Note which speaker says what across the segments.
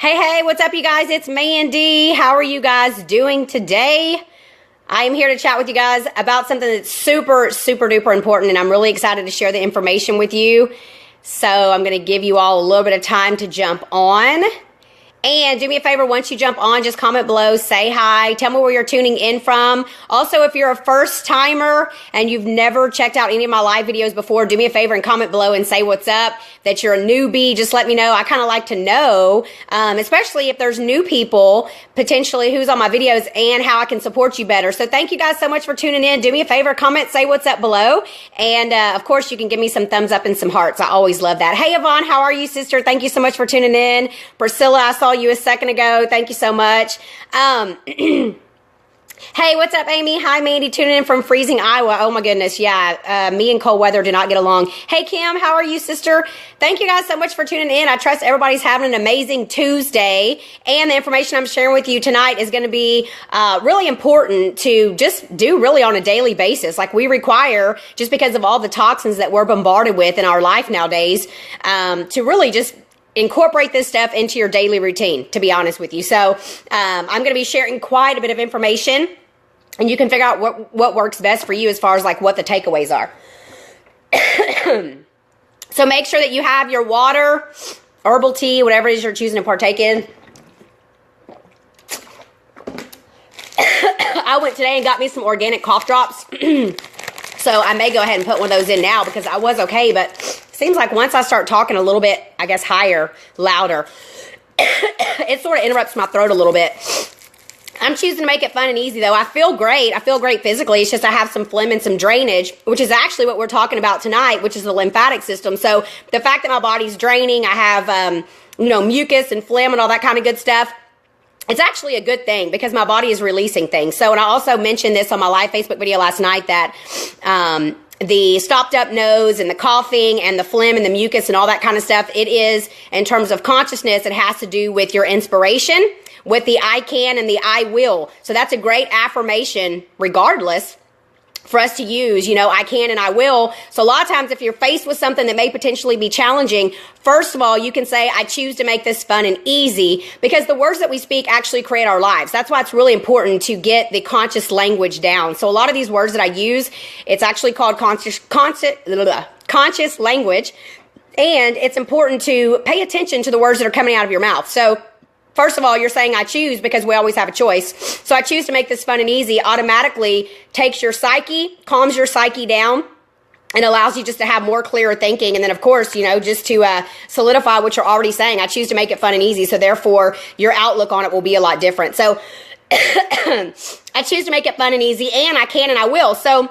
Speaker 1: Hey, what's up, you guys? It's Mandy. How are you guys doing today? I am here to chat with you guys about something that's super duper important, and I'm really excited to share the information with you. So I'm going to give you all a little bit of time to jump on. And do me a favor, once you jump on, just comment below, say hi, tell me where you're tuning in from. Also, if you're a first timer and you've never checked out any of my live videos before, do me a favor and comment below and say what's up, that you're a newbie. Just let me know. I kind of like to know, especially if there's new people potentially who's on my videos and how I can support you better. So thank you guys so much for tuning in. Do me a favor, comment, say what's up below. And of course, you can give me some thumbs up and some hearts. I always love that. Hey, Yvonne, how are you, sister? Thank you so much for tuning in. Priscilla, I saw you a second ago. Thank you so much. Hey, what's up, Amy? Hi, Mandy, tuning in from freezing Iowa. Oh my goodness, yeah. Me and cold weather do not get along. Hey, Kim, how are you, sister? Thank you guys so much for tuning in. I trust everybody's having an amazing Tuesday, and the information I'm sharing with you tonight is going to be really important to just do really on a daily basis, like we require, just because of all the toxins that we're bombarded with in our life nowadays, to really just incorporate this stuff into your daily routine, to be honest with you. So I'm going to be sharing quite a bit of information, and you can figure out what works best for you as far as like what the takeaways are. So make sure that you have your water, herbal tea, whatever it is you're choosing to partake in. I went today and got me some organic cough drops. So I may go ahead and put one of those in now because I was okay, but seems like once I start talking a little bit, I guess higher, louder, it sort of interrupts my throat a little bit. I'm choosing to make it fun and easy, though. I feel great. I feel great physically. It's just I have some phlegm and some drainage, which is actually what we're talking about tonight, which is the lymphatic system. So the fact that my body's draining, I have, mucus and phlegm and all that kind of good stuff, it's actually a good thing because my body is releasing things. So, and I also mentioned this on my live Facebook video last night that the stopped up nose and the coughing and the phlegm and the mucus and all that kind of stuff, it is, in terms of consciousness, it has to do with your inspiration, with the I can and the I will. So that's a great affirmation regardless for us to use, I can and I will. So a lot of times if you're faced with something that may potentially be challenging, first of all, you can say, I choose to make this fun and easy, because the words that we speak actually create our lives. That's why it's really important to get the conscious language down. So a lot of these words that I use, it's actually called conscious language. And it's important to pay attention to the words that are coming out of your mouth. So first of all, you're saying I choose because we always have a choice. So I choose to make this fun and easy automatically takes your psyche, calms your psyche down, and allows you just to have more clearer thinking. And then, of course, just to solidify what you're already saying, I choose to make it fun and easy. So therefore, your outlook on it will be a lot different. So I choose to make it fun and easy, and I can and I will. So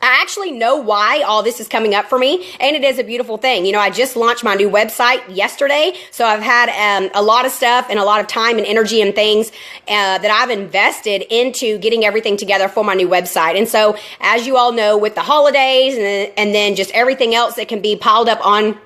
Speaker 1: I actually know why all this is coming up for me, and it is a beautiful thing. I just launched my new website yesterday, so I've had a lot of stuff and a lot of time and energy and things that I've invested into getting everything together for my new website. And so, as you all know, with the holidays and then just everything else that can be piled up on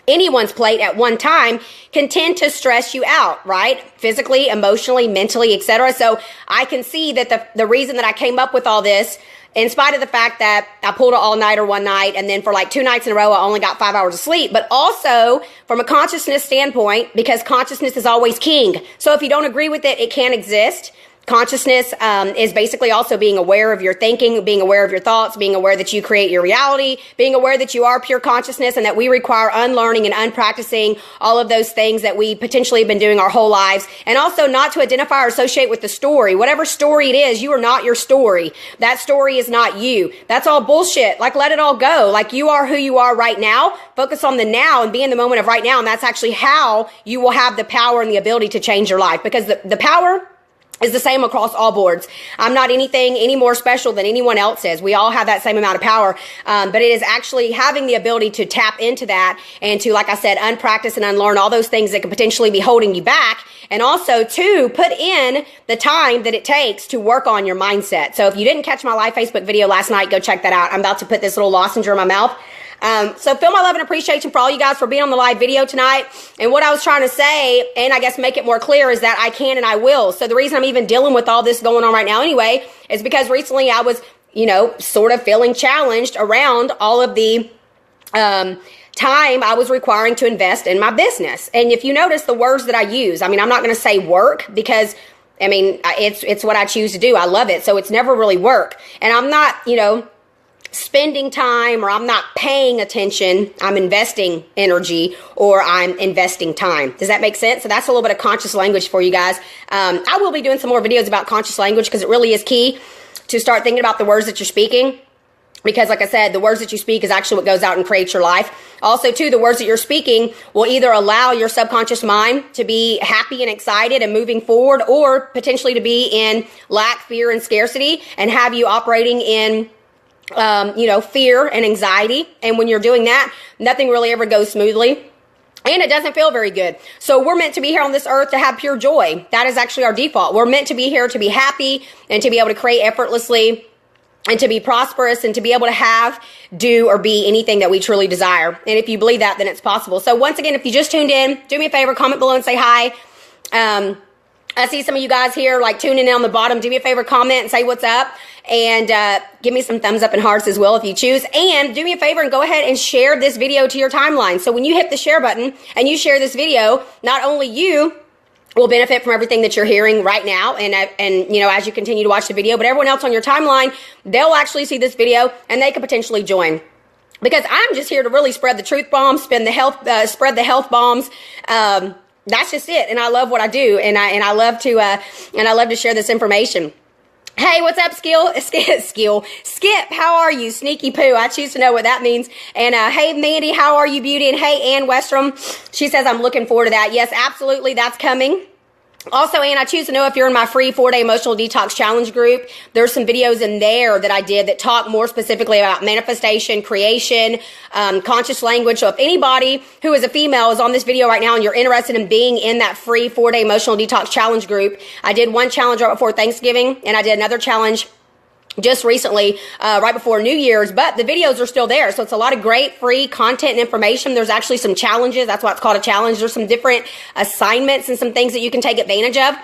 Speaker 1: anyone's plate at one time can tend to stress you out, right? Physically, emotionally, mentally, etc. So I can see that the reason that I came up with all this, in spite of the fact that I pulled an all-nighter one night, and then for like 2 nights in a row, I only got 5 hours of sleep, but also from a consciousness standpoint, because consciousness is always king. So if you don't agree with it, it can't exist. Consciousness is basically also being aware of your thinking, being aware of your thoughts, being aware that you create your reality, being aware that you are pure consciousness, and that we require unlearning and unpracticing all of those things that we potentially have been doing our whole lives. And also not to identify or associate with the story. Whatever story it is, you are not your story. That story is not you. That's all bullshit. Like, let it all go. Like, you are who you are right now. Focus on the now and be in the moment of right now. And that's actually how you will have the power and the ability to change your life, because the power is the same across all boards. I'm not anything any more special than anyone else is. We all have that same amount of power, but it is actually having the ability to tap into that and to, like I said, unpractice and unlearn all those things that could potentially be holding you back, and also to put in the time that it takes to work on your mindset. So if you didn't catch my live Facebook video last night, go check that out. I'm about to put this little lozenge in my mouth. So feel my love and appreciation for all you guys for being on the live video tonight. And what I was trying to say, and I guess make it more clear, is that I can and I will. So the reason I'm even dealing with all this going on right now anyway is because recently I was, sort of feeling challenged around all of the time I was requiring to invest in my business. And if you notice the words that I use, I mean, I'm not going to say work because I mean, it's what I choose to do. I love it. So it's never really work. And I'm not, you know, spending time, or I'm not paying attention. I'm investing energy, or I'm investing time. Does that make sense? So that's a little bit of conscious language for you guys. I will be doing some more videos about conscious language because it really is key to start thinking about the words that you're speaking. Because like I said, the words that you speak is actually what goes out and creates your life. Also, too, the words that you're speaking will either allow your subconscious mind to be happy and excited and moving forward, or potentially to be in lack, fear, and scarcity and have you operating in, you know, fear and anxiety. And when you're doing that, nothing really ever goes smoothly. And it doesn't feel very good. So we're meant to be here on this earth to have pure joy. That is actually our default. We're meant to be here to be happy and to be able to create effortlessly, and to be prosperous, and to be able to have, do, or be anything that we truly desire. And if you believe that, then it's possible. So once again, if you just tuned in, do me a favor, comment below and say hi. I see some of you guys here like tuning in on the bottom. Do me a favor, comment and say what's up. And give me some thumbs up and hearts as well if you choose. And do me a favor and go ahead and share this video to your timeline. So when you hit the share button and you share this video, not only you will benefit from everything that you're hearing right now, and you know, as you continue to watch the video, but everyone else on your timeline, they'll actually see this video and they could potentially join. Because I'm just here to really spread the truth bombs, spread the health bombs. That's just it. And I love what I do, and I love to share this information. Hey, what's up, Skip, how are you? Sneaky poo, I choose to know what that means. And hey, Mandy, how are you, beauty? And hey, Ann Westrom, she says, I'm looking forward to that. Yes, absolutely, that's coming. Also, Ann, I choose to know if you're in my free 4-day emotional detox challenge group. There's some videos in there that I did that talk more specifically about manifestation, creation, conscious language. So if anybody who is a female is on this video right now and you're interested in being in that free 4-day emotional detox challenge group, I did one challenge right before Thanksgiving, and I did another challenge just recently, right before New Year's, but the videos are still there. So it's a lot of great free content and information. There's actually some challenges. That's why it's called a challenge. There's some different assignments and some things that you can take advantage of.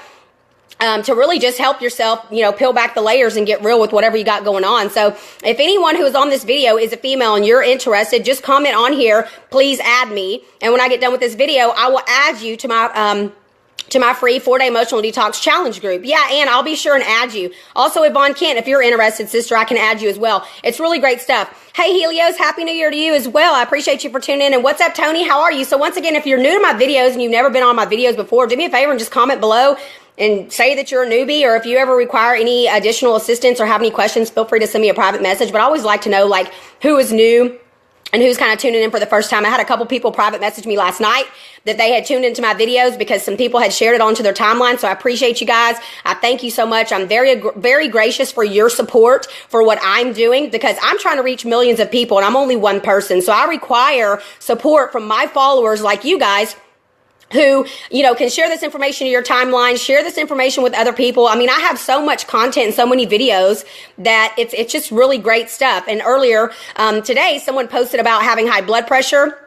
Speaker 1: To really just help yourself, you know, peel back the layers and get real with whatever you got going on. So if anyone who is on this video is a female and you're interested, just comment on here, please add me. And when I get done with this video, I will add you to my free 4-day emotional detox challenge group. Yeah, and I'll be sure and add you. Also, Yvonne Kent, if you're interested, sister, I can add you as well. It's really great stuff. Hey, Helios, Happy New Year to you as well. I appreciate you for tuning in. And what's up, Tony? How are you? So once again, if you're new to my videos and you've never been on my videos before, do me a favor and just comment below and say that you're a newbie, or if you ever require any additional assistance or have any questions, feel free to send me a private message. But I always like to know, like, who is new and who's kind of tuning in for the first time. I had a couple people private message me last night that they had tuned into my videos because some people had shared it onto their timeline. So I appreciate you guys. I thank you so much. I'm very gracious for your support for what I'm doing, because I'm trying to reach millions of people and I'm only one person. So I require support from my followers like you guys, who, you know, can share this information to your timeline, share this information with other people. I mean, I have so much content and so many videos that it's just really great stuff. And earlier today, someone posted about having high blood pressure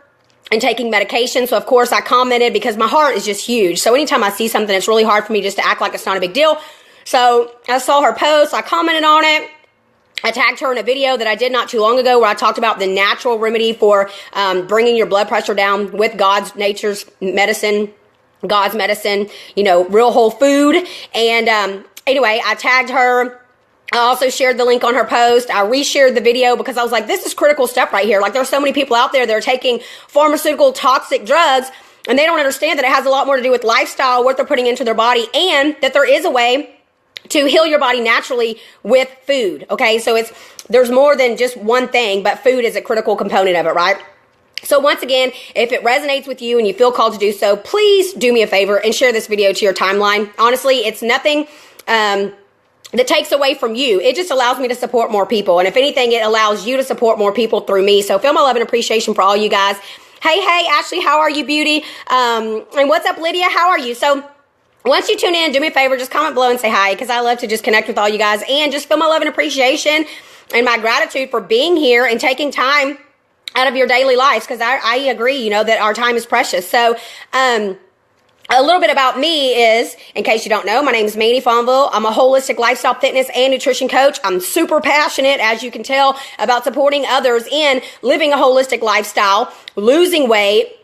Speaker 1: and taking medication. So of course I commented because my heart is just huge. So anytime I see something, it's really hard for me just to act like it's not a big deal. So I saw her post, I commented on it. I tagged her in a video that I did not too long ago where I talked about the natural remedy for bringing your blood pressure down with God's nature's medicine, God's medicine, you know, real whole food. And anyway, I tagged her. I also shared the link on her post. I reshared the video because I was like, this is critical stuff right here. Like, there's so many people out there that are taking pharmaceutical toxic drugs and they don't understand that it has a lot more to do with lifestyle, what they're putting into their body, and that there is a way to heal your body naturally with food. Okay, so there's more than just one thing, but food is a critical component of it, right? So once again, if it resonates with you and you feel called to do so, please do me a favor and share this video to your timeline. Honestly, it's nothing that takes away from you. It just allows me to support more people. And if anything, it allows you to support more people through me. So feel my love and appreciation for all you guys. Hey, Ashley, how are you, beauty? And what's up, Lydia? How are you? So once you tune in, do me a favor, just comment below and say hi, because I love to just connect with all you guys and just feel my love and appreciation and my gratitude for being here and taking time out of your daily lives, because I agree, you know, that our time is precious. So a little bit about me is, in case you don't know, my name is Mandy Fonville. I'm a holistic lifestyle fitness and nutrition coach. I'm super passionate, as you can tell, about supporting others in living a holistic lifestyle, losing weight,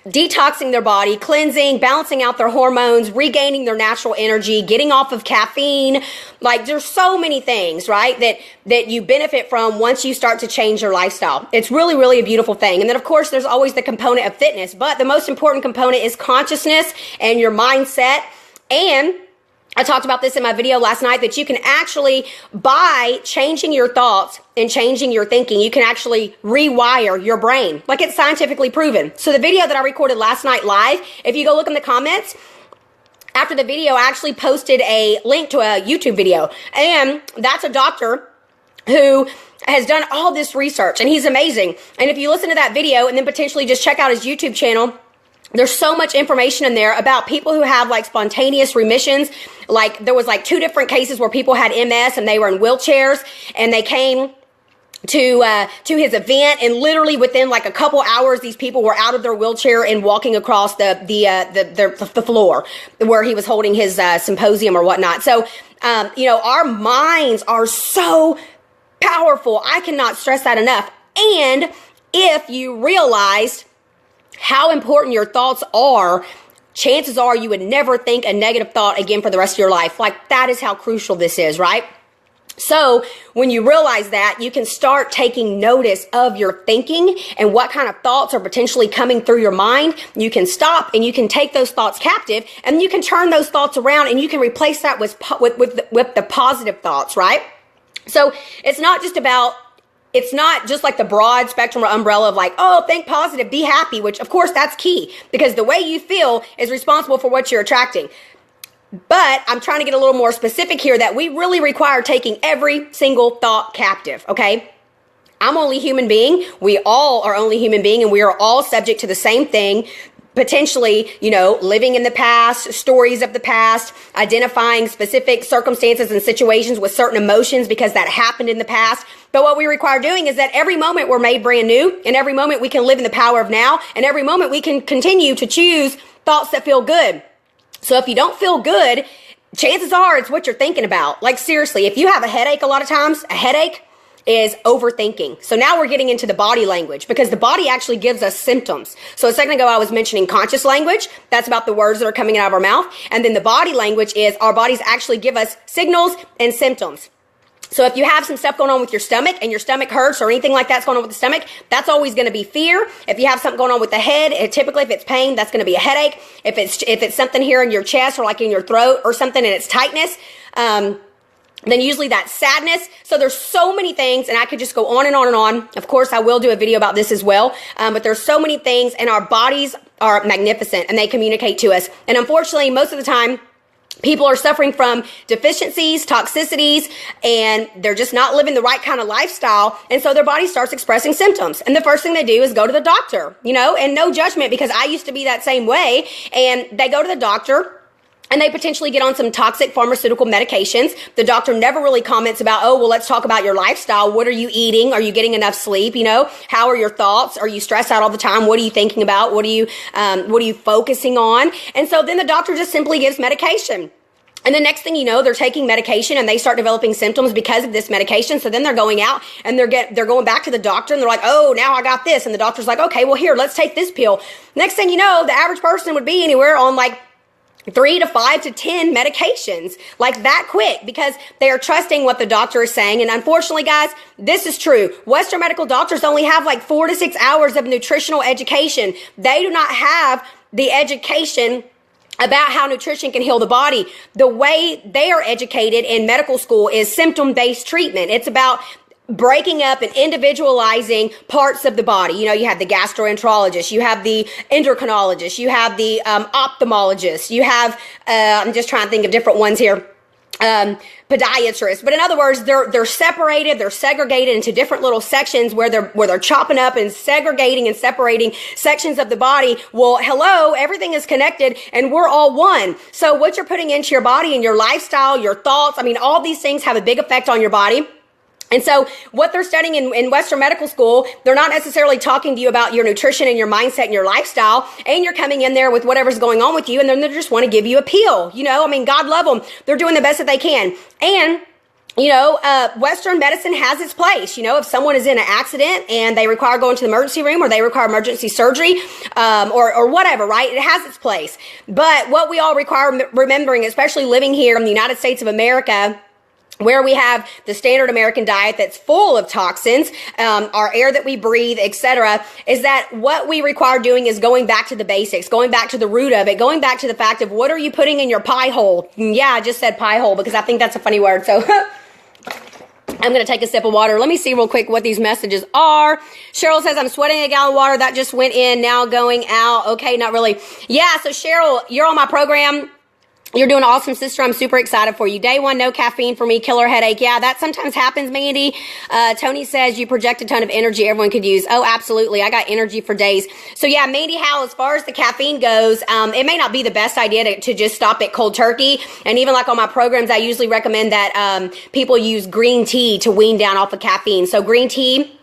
Speaker 1: detoxing their body, cleansing, balancing out their hormones, regaining their natural energy, getting off of caffeine. Like, there's so many things, right, that you benefit from once you start to change your lifestyle. It's really, really a beautiful thing. And then, of course, there's always the component of fitness, but the most important component is consciousness and your mindset. And I talked about this in my video last night, that you can actually, by changing your thoughts and changing your thinking, you can actually rewire your brain. Like, it's scientifically proven. So the video that I recorded last night live, if you go look in the comments, after the video, I actually posted a link to a YouTube video. And that's a doctor who has done all this research, and he's amazing. And if you listen to that video and then potentially just check out his YouTube channel, there's so much information in there about people who have like spontaneous remissions. Like, there was like 2 different cases where people had MS and they were in wheelchairs, and they came to his event, and literally within like a couple hours, these people were out of their wheelchair and walking across the floor where he was holding his symposium or whatnot. So, our minds are so powerful. I cannot stress that enough. And if you realized how important your thoughts are, chances are you would never think a negative thought again for the rest of your life. Like, that is how crucial this is, right? So when you realize that, you can start taking notice of your thinking and what kind of thoughts are potentially coming through your mind. You can stop and you can take those thoughts captive, and you can turn those thoughts around, and you can replace that with the positive thoughts, right? So it's not just like the broad spectrum or umbrella of like, oh, think positive, be happy, which of course that's key, because the way you feel is responsible for what you're attracting. But I'm trying to get a little more specific here, that we really require taking every single thought captive, okay? I'm only human being. We all are only human being, and we are all subject to the same thing. Potentially, living in the past, stories of the past, identifying specific circumstances and situations with certain emotions because that happened in the past. But what we require doing is that every moment we're made brand new, and every moment we can live in the power of now, and every moment we can continue to choose thoughts that feel good. So if you don't feel good, chances are it's what you're thinking about. Like, seriously, if you have a headache, a lot of times, a headache is overthinking. So now we're getting into the body language, because the body actually gives us symptoms. So a second ago, I was mentioning conscious language. That's about the words that are coming out of our mouth. And then the body language is our bodies actually give us signals and symptoms. So if you have some stuff going on with your stomach, and your stomach hurts or anything like that's going on with the stomach, that's always going to be fear. If you have something going on with the head, typically if it's pain, that's going to be a headache. If it's something here in your chest or like in your throat or something and it's tightness, then usually that's sadness. So there's so many things, and I could just go on and on and on. Of course, I will do a video about this as well. But there's so many things, and our bodies are magnificent, and they communicate to us. And unfortunately, most of the time, people are suffering from deficiencies, toxicities, and they're just not living the right kind of lifestyle. And so their body starts expressing symptoms. And the first thing they do is go to the doctor, and no judgment, because I used to be that same way. And they go to the doctor, and they potentially get on some toxic pharmaceutical medications. The doctor never really comments about, oh, well, let's talk about your lifestyle. What are you eating? Are you getting enough sleep? How are your thoughts? Are you stressed out all the time? What are you thinking about? What are you focusing on? And so then the doctor just simply gives medication. And the next thing you know, they're taking medication, and they start developing symptoms because of this medication. So then they're going out, and they're going back to the doctor, and they're like, oh, now I got this. And the doctor's like, okay, well, here, let's take this pill. Next thing you know, the average person would be anywhere on like 3 to 5 to 10 medications, like that quick, because they are trusting what the doctor is saying. And unfortunately, guys, this is true. Western medical doctors only have like 4 to 6 hours of nutritional education. They do not have the education about how nutrition can heal the body. The way they are educated in medical school is symptom-based treatment. It's about breaking up and individualizing parts of the body. You have the gastroenterologist, you have the endocrinologist, you have the ophthalmologist, you have, I'm just trying to think of different ones here, podiatrist. But in other words, they're separated, they're segregated into different little sections where they're chopping up and segregating and separating sections of the body. Well, hello, everything is connected, and we're all one. So what you're putting into your body and your lifestyle, your thoughts, all these things have a big effect on your body. And so what they're studying in Western medical school, they're not necessarily talking to you about your nutrition and your mindset and your lifestyle, and you're coming in there with whatever's going on with you, and then they just want to give you a pill. I mean, God love them. They're doing the best that they can. And Western medicine has its place. If someone is in an accident and they require going to the emergency room, or they require emergency surgery, or whatever, right? It has its place. But what we all require remembering, especially living here in the United States of America, where we have the standard American diet that's full of toxins, our air that we breathe, etc., is that what we require doing is going back to the basics, going back to the root of it, going back to the fact of what are you putting in your pie hole? Yeah, I just said pie hole because I think that's a funny word. So I'm going to take a sip of water. Let me see real quick what these messages are. Cheryl says, I'm sweating a gallon of water. That just went in, now going out. Okay, not really. Yeah, so Cheryl, you're on my program. You're doing awesome, sister. I'm super excited for you. Day one, no caffeine for me, killer headache. Yeah, that sometimes happens, Mandy. Tony says you project a ton of energy everyone could use. Oh, absolutely. I got energy for days. So yeah, Mandy Howell, as far as the caffeine goes, it may not be the best idea to just stop it cold turkey. And even like on my programs, I usually recommend that people use green tea to wean down off of caffeine. So green tea,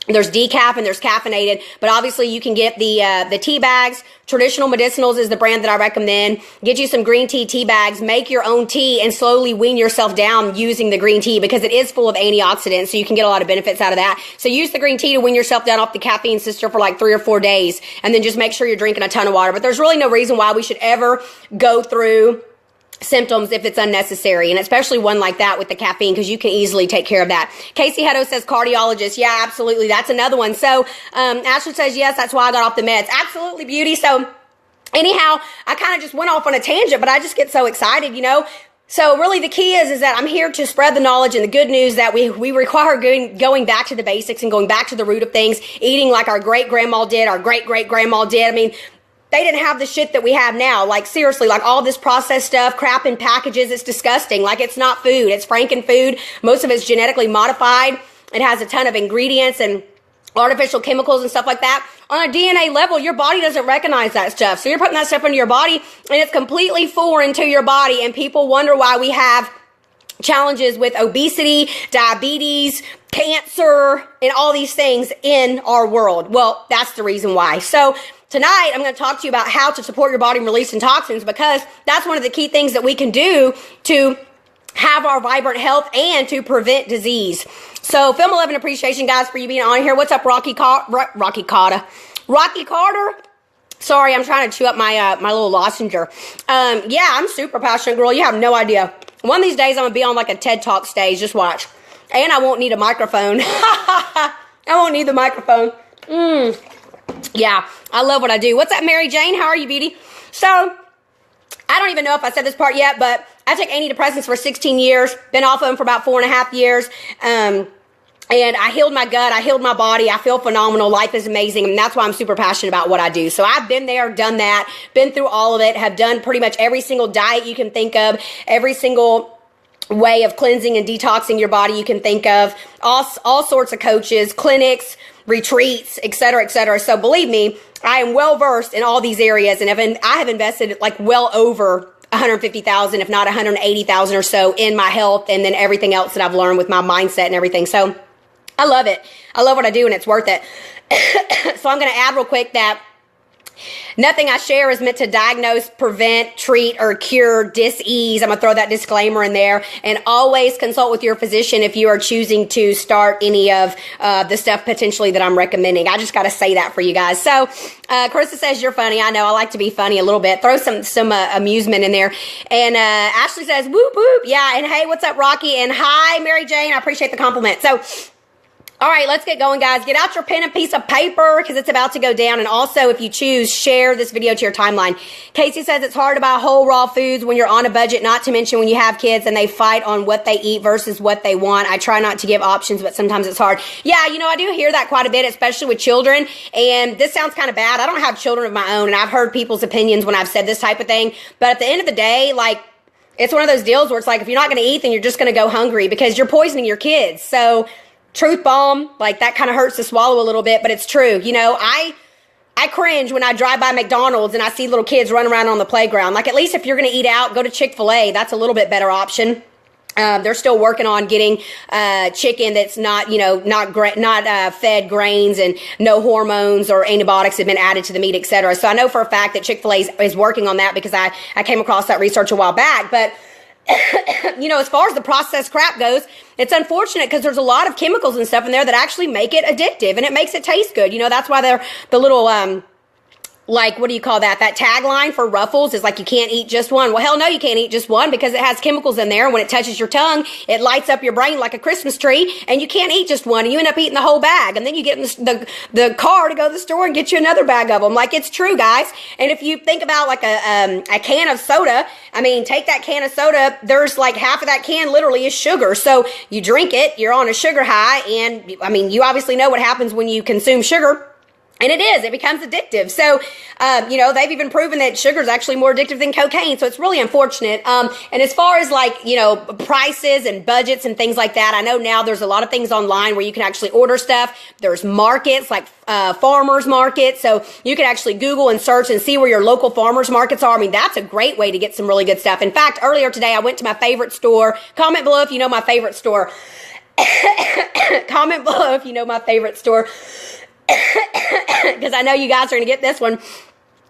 Speaker 1: there's decaf and there's caffeinated, but obviously you can get the tea bags. Traditional Medicinals is the brand that I recommend. Get you some green tea bags, make your own tea, and slowly wean yourself down using the green tea because it is full of antioxidants, so you can get a lot of benefits out of that. So use the green tea to wean yourself down off the caffeine, sister, for like 3 or 4 days, and then just make sure you're drinking a ton of water. But there's really no reason why we should ever go through symptoms if it's unnecessary, and especially one like that with the caffeine, because you can easily take care of that. Casey Hutto says cardiologist. Yeah, absolutely. That's another one. So Ashley says, yes, that's why I got off the meds. Absolutely, beauty. So anyhow, I kind of just went off on a tangent, but I just get so excited, So really the key is that I'm here to spread the knowledge and the good news that we require going back to the basics and going back to the root of things, eating like our great-grandma did, our great-great-grandma did. I mean, they didn't have the shit that we have now. Like, seriously, like all this processed stuff, crap in packages, it's disgusting. Like, it's not food. It's Franken food. Most of it's genetically modified. It has a ton of ingredients and artificial chemicals and stuff like that. On a DNA level, your body doesn't recognize that stuff. So you're putting that stuff into your body, and it's completely foreign to your body, and people wonder why we have challenges with obesity, diabetes, cancer, and all these things in our world. Well, that's the reason why. So tonight, I'm going to talk to you about how to support your body in releasing toxins, because that's one of the key things that we can do to have our vibrant health and to prevent disease. So, Film 11 appreciation, guys, for you being on here. What's up, Rocky Carter? Sorry, I'm trying to chew up my my little lozenge. Yeah, I'm super passionate, girl. You have no idea. One of these days, I'm going to be on like a TED Talk stage. Just watch. And I won't need a microphone. I won't need the microphone. Yeah, I love what I do. What's up, Mary Jane? How are you, beauty? So, I don't even know if I said this part yet, but I took antidepressants for 16 years. Been off of them for about 4.5 years. And I healed my gut. I healed my body. I feel phenomenal. Life is amazing. And that's why I'm super passionate about what I do. So I've been there, done that, been through all of it, have done pretty much every single diet you can think of, every single way of cleansing and detoxing your body you can think of, all sorts of coaches, clinics, retreats, etc., etc. So believe me, I am well versed in all these areas, and I have invested like well over 150,000, if not 180,000 or so in my health, and then everything else that I've learned with my mindset and everything. So I love it. I love what I do, and it's worth it. So I'm going to add real quick that nothing I share is meant to diagnose, prevent, treat, or cure dis-ease. I'm going to throw that disclaimer in there. And always consult with your physician if you are choosing to start any of the stuff potentially that I'm recommending. I just got to say that for you guys. So Carissa says, you're funny. I know. I like to be funny a little bit. Throw some amusement in there. And Ashley says, whoop, whoop. Yeah. And hey, what's up, Rocky? And hi, Mary Jane. I appreciate the compliment. So, all right, let's get going, guys. Get out your pen and piece of paper because it's about to go down. And also, if you choose, share this video to your timeline. Casey says it's hard to buy whole raw foods when you're on a budget, not to mention when you have kids and they fight on what they eat versus what they want. I try not to give options, but sometimes it's hard. Yeah, I do hear that quite a bit, especially with children. And this sounds kind of bad. I don't have children of my own, and I've heard people's opinions when I've said this type of thing. But at the end of the day, like, it's one of those deals where it's like, if you're not going to eat, then you're just going to go hungry because you're poisoning your kids. So truth bomb, like that kind of hurts to swallow a little bit, but it's true. I cringe when I drive by McDonald's and I see little kids running around on the playground. Like, at least if you're going to eat out, go to Chick-fil-A. That's a little bit better option. They're still working on getting chicken that's not, not fed grains and no hormones or antibiotics have been added to the meat, etc. So I know for a fact that Chick-fil-A is working on that because I came across that research a while back. But as far as the processed crap goes, it's unfortunate because there's a lot of chemicals and stuff in there that actually make it addictive and it makes it taste good. That's why they're the little what do you call that? That tagline for Ruffles is like, you can't eat just one. Well, hell no, you can't eat just one because it has chemicals in there. When it touches your tongue, it lights up your brain like a Christmas tree, and you can't eat just one, and you end up eating the whole bag. And then you get in the car to go to the store and get you another bag of them. Like, it's true, guys. And if you think about like a can of soda, take that can of soda, there's like half of that can literally is sugar. So you drink it, you're on a sugar high, and you obviously know what happens when you consume sugar. And it becomes addictive. So, they've even proven that sugar is actually more addictive than cocaine. So it's really unfortunate. And as far as prices and budgets and things like that, I know now there's a lot of things online where you can actually order stuff. There's markets like farmers markets. So you can actually Google and search and see where your local farmers markets are. That's a great way to get some really good stuff. In fact, earlier today, I went to my favorite store. Comment below if you know my favorite store. Comment below if you know my favorite store. Because I know you guys are going to get this one.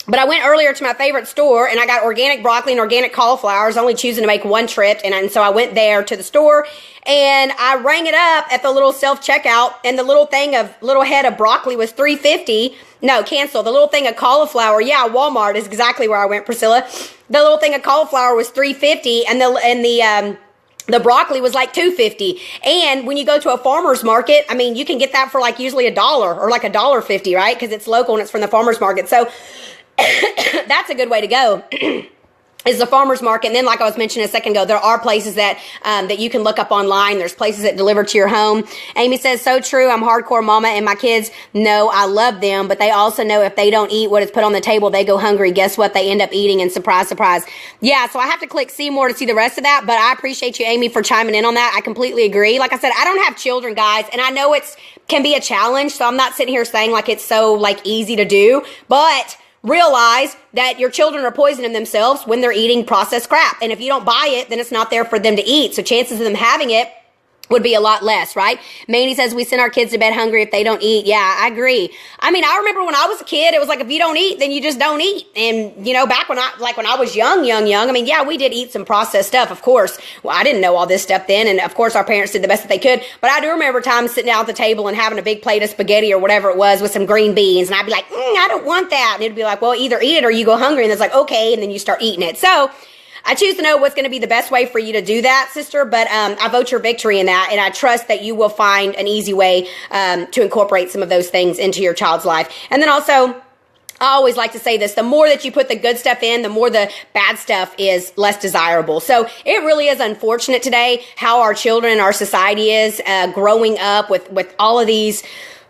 Speaker 1: But I went earlier to my favorite store and I got organic broccoli and organic cauliflower. I was only choosing to make one trip. And so I went there to the store and I rang it up at the little self-checkout, and the little head of broccoli was $3.50. No, cancel. The little thing of cauliflower. Yeah, Walmart is exactly where I went, Priscilla. The little thing of cauliflower was $3.50, and the broccoli was like $2.50. And when you go to a farmer's market, you can get that for like usually $1 or like $1.50, right? Because it's local and it's from the farmer's market. So that's a good way to go. Is the farmer's market. And then, like I was mentioning a second ago, there are places that you can look up online. There's places that deliver to your home. Amy says, so true. I'm hardcore mama, and my kids know I love them, but they also know if they don't eat what is put on the table, they go hungry. Guess what? They end up eating, and surprise, surprise. Yeah, so I have to click see more to see the rest of that, but I appreciate you, Amy, for chiming in on that. I completely agree. Like I said, I don't have children, guys, and I know can be a challenge, so I'm not sitting here saying like it's so easy to do, but realize that your children are poisoning themselves when they're eating processed crap. And if you don't buy it, then it's not there for them to eat. So chances of them having it would be a lot less, right? Mandy says we send our kids to bed hungry if they don't eat. Yeah, I agree. I remember when I was a kid, it was like, if you don't eat, then you just don't eat. And, back when I was young, yeah, we did eat some processed stuff, of course. Well, I didn't know all this stuff then. And of course, our parents did the best that they could. But I do remember times sitting down at the table and having a big plate of spaghetti or whatever it was with some green beans. And I'd be like, I don't want that. And it'd be like, well, either eat it or you go hungry. And it's like, okay. And then you start eating it. So I choose to know what's going to be the best way for you to do that, sister, but I vote your victory in that, and I trust that you will find an easy way to incorporate some of those things into your child's life. And then also, I always like to say this, the more that you put the good stuff in, the more the bad stuff is less desirable. So it really is unfortunate today how our children, our society is growing up with all of these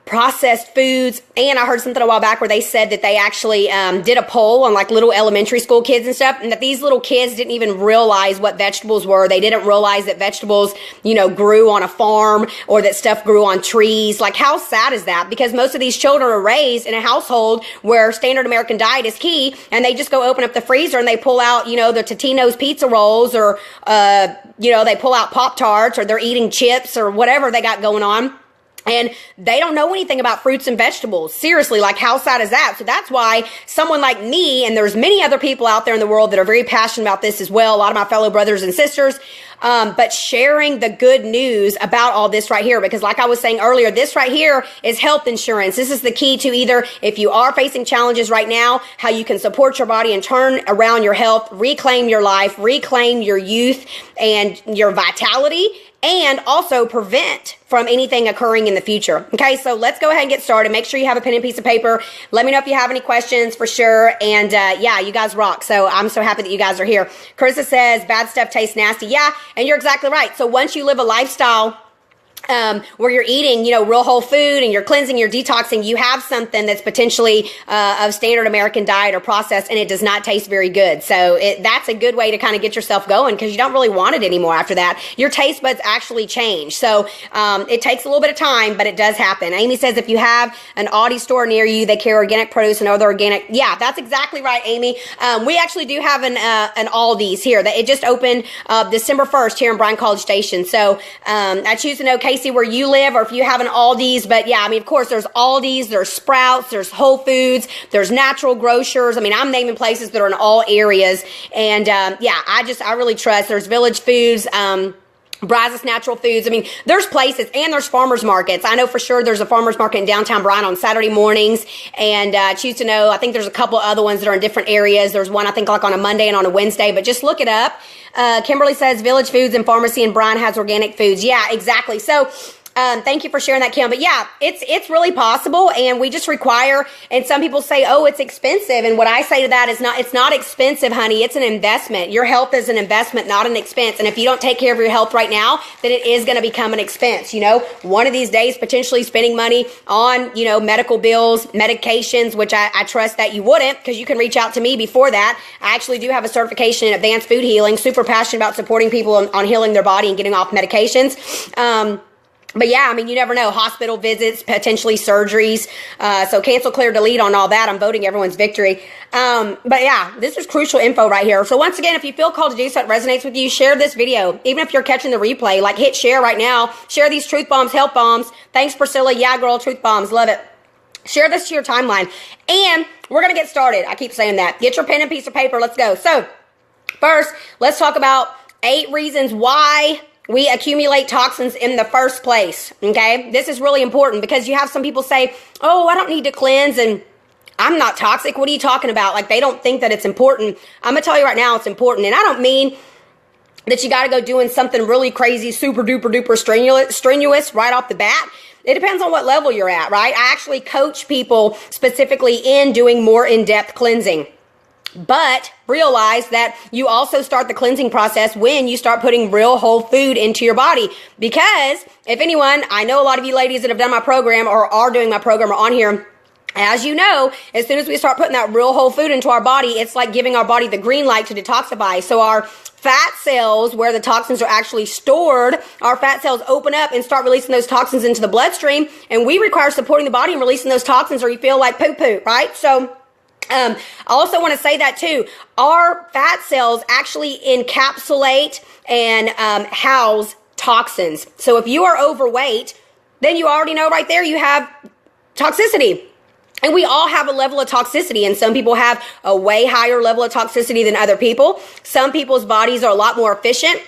Speaker 1: processed foods. And I heard something a while back where they said that they actually did a poll on little elementary school kids and stuff, and that these little kids didn't even realize what vegetables were. They didn't realize that vegetables, grew on a farm, or that stuff grew on trees. How sad is that? Because most of these children are raised in a household where standard American diet is key, and they just go open up the freezer and they pull out, the Totino's pizza rolls, or, they pull out Pop-Tarts, or they're eating chips or whatever they got going on. And they don't know anything about fruits and vegetables. Seriously, how sad is that? So that's why someone like me, and there's many other people out there in the world that are very passionate about this as well, a lot of my fellow brothers and sisters, but sharing the good news about all this right here, because like I was saying earlier, this right here is health insurance. This is the key to either, if you are facing challenges right now, how you can support your body and turn around your health, reclaim your life, reclaim your youth and your vitality, and also prevent from anything occurring in the future. Okay, so let's go ahead and get started. Make sure you have a pen and piece of paper. Let me know if you have any questions for sure. And yeah, you guys rock. So I'm so happy that you guys are here. Carissa says, bad stuff tastes nasty. Yeah, and you're exactly right. So once you live a lifestyle where you're eating, real whole food and you're cleansing, you're detoxing, you have something that's potentially of standard American diet or processed, and it does not taste very good. So that's a good way to kind of get yourself going, because you don't really want it anymore after that. Your taste buds actually change. So it takes a little bit of time, but it does happen. Amy says if you have an Aldi store near you, they carry organic produce and other organic. Yeah, that's exactly right, Amy. We actually do have an Aldi's here. It just opened December 1st here in Bryan College Station. So I choose to know, Casey, where you live, or if you have an Aldi's. But yeah, I mean, of course, there's Aldi's, there's Sprouts, there's Whole Foods, there's natural grocers. I mean, I'm naming places that are in all areas. And yeah, I really trust. There's Village Foods, Brazos Natural Foods. I mean, there's places, and there's farmers markets. I know for sure there's a farmers market in downtown Bryan on Saturday mornings, and choose to know, I think there's a couple other ones that are in different areas. There's one, I think, like on a Monday and on a Wednesday, but just look it up. Kimberly says Village Foods and Pharmacy in Bryan has organic foods. Yeah, exactly. So thank you for sharing that, Kim. But yeah, it's really possible, and we just require, and some people say, oh, it's expensive. And what I say to that is it's not expensive, honey. It's an investment. Your health is an investment, not an expense. And if you don't take care of your health right now, then it is going to become an expense. One of these days, potentially spending money on, medical bills, medications, which I trust that you wouldn't, because you can reach out to me before that. I actually do have a certification in advanced food healing, super passionate about supporting people on healing their body and getting off medications. But yeah, I mean, you never know. Hospital visits, potentially surgeries. So cancel, clear, delete on all that. I'm voting everyone's victory. But yeah, this is crucial info right here. So once again, if you feel called to do so, it resonates with you, share this video. Even if you're catching the replay, like hit share right now. Share these truth bombs, health bombs. Thanks, Priscilla. Yeah, girl, truth bombs. Love it. Share this to your timeline. And we're going to get started. I keep saying that. Get your pen and piece of paper. Let's go. So first, let's talk about 8 reasons why we accumulate toxins in the first place, okay? This is really important, because you have some people say, oh, I don't need to cleanse and I'm not toxic. What are you talking about? Like, they don't think that it's important. I'm going to tell you right now, it's important. And I don't mean that you got to go doing something really crazy, super duper duper strenuous right off the bat. It depends on what level you're at, right? I actually coach people specifically in doing more in-depth cleansing. But realize that you also start the cleansing process when you start putting real whole food into your body. Because if anyone, I know a lot of you ladies that have done my program or are doing my program or on here, as you know, as soon as we start putting that real whole food into our body, it's like giving our body the green light to detoxify. So our fat cells, where the toxins are actually stored, our fat cells open up and start releasing those toxins into the bloodstream. And we require supporting the body and releasing those toxins, or you feel like poo-poo, right? So I also want to say that too. Our fat cells actually encapsulate and house toxins. So if you are overweight, then you already know right there you have toxicity. And we all have a level of toxicity, and some people have a way higher level of toxicity than other people. Some people's bodies are a lot more efficient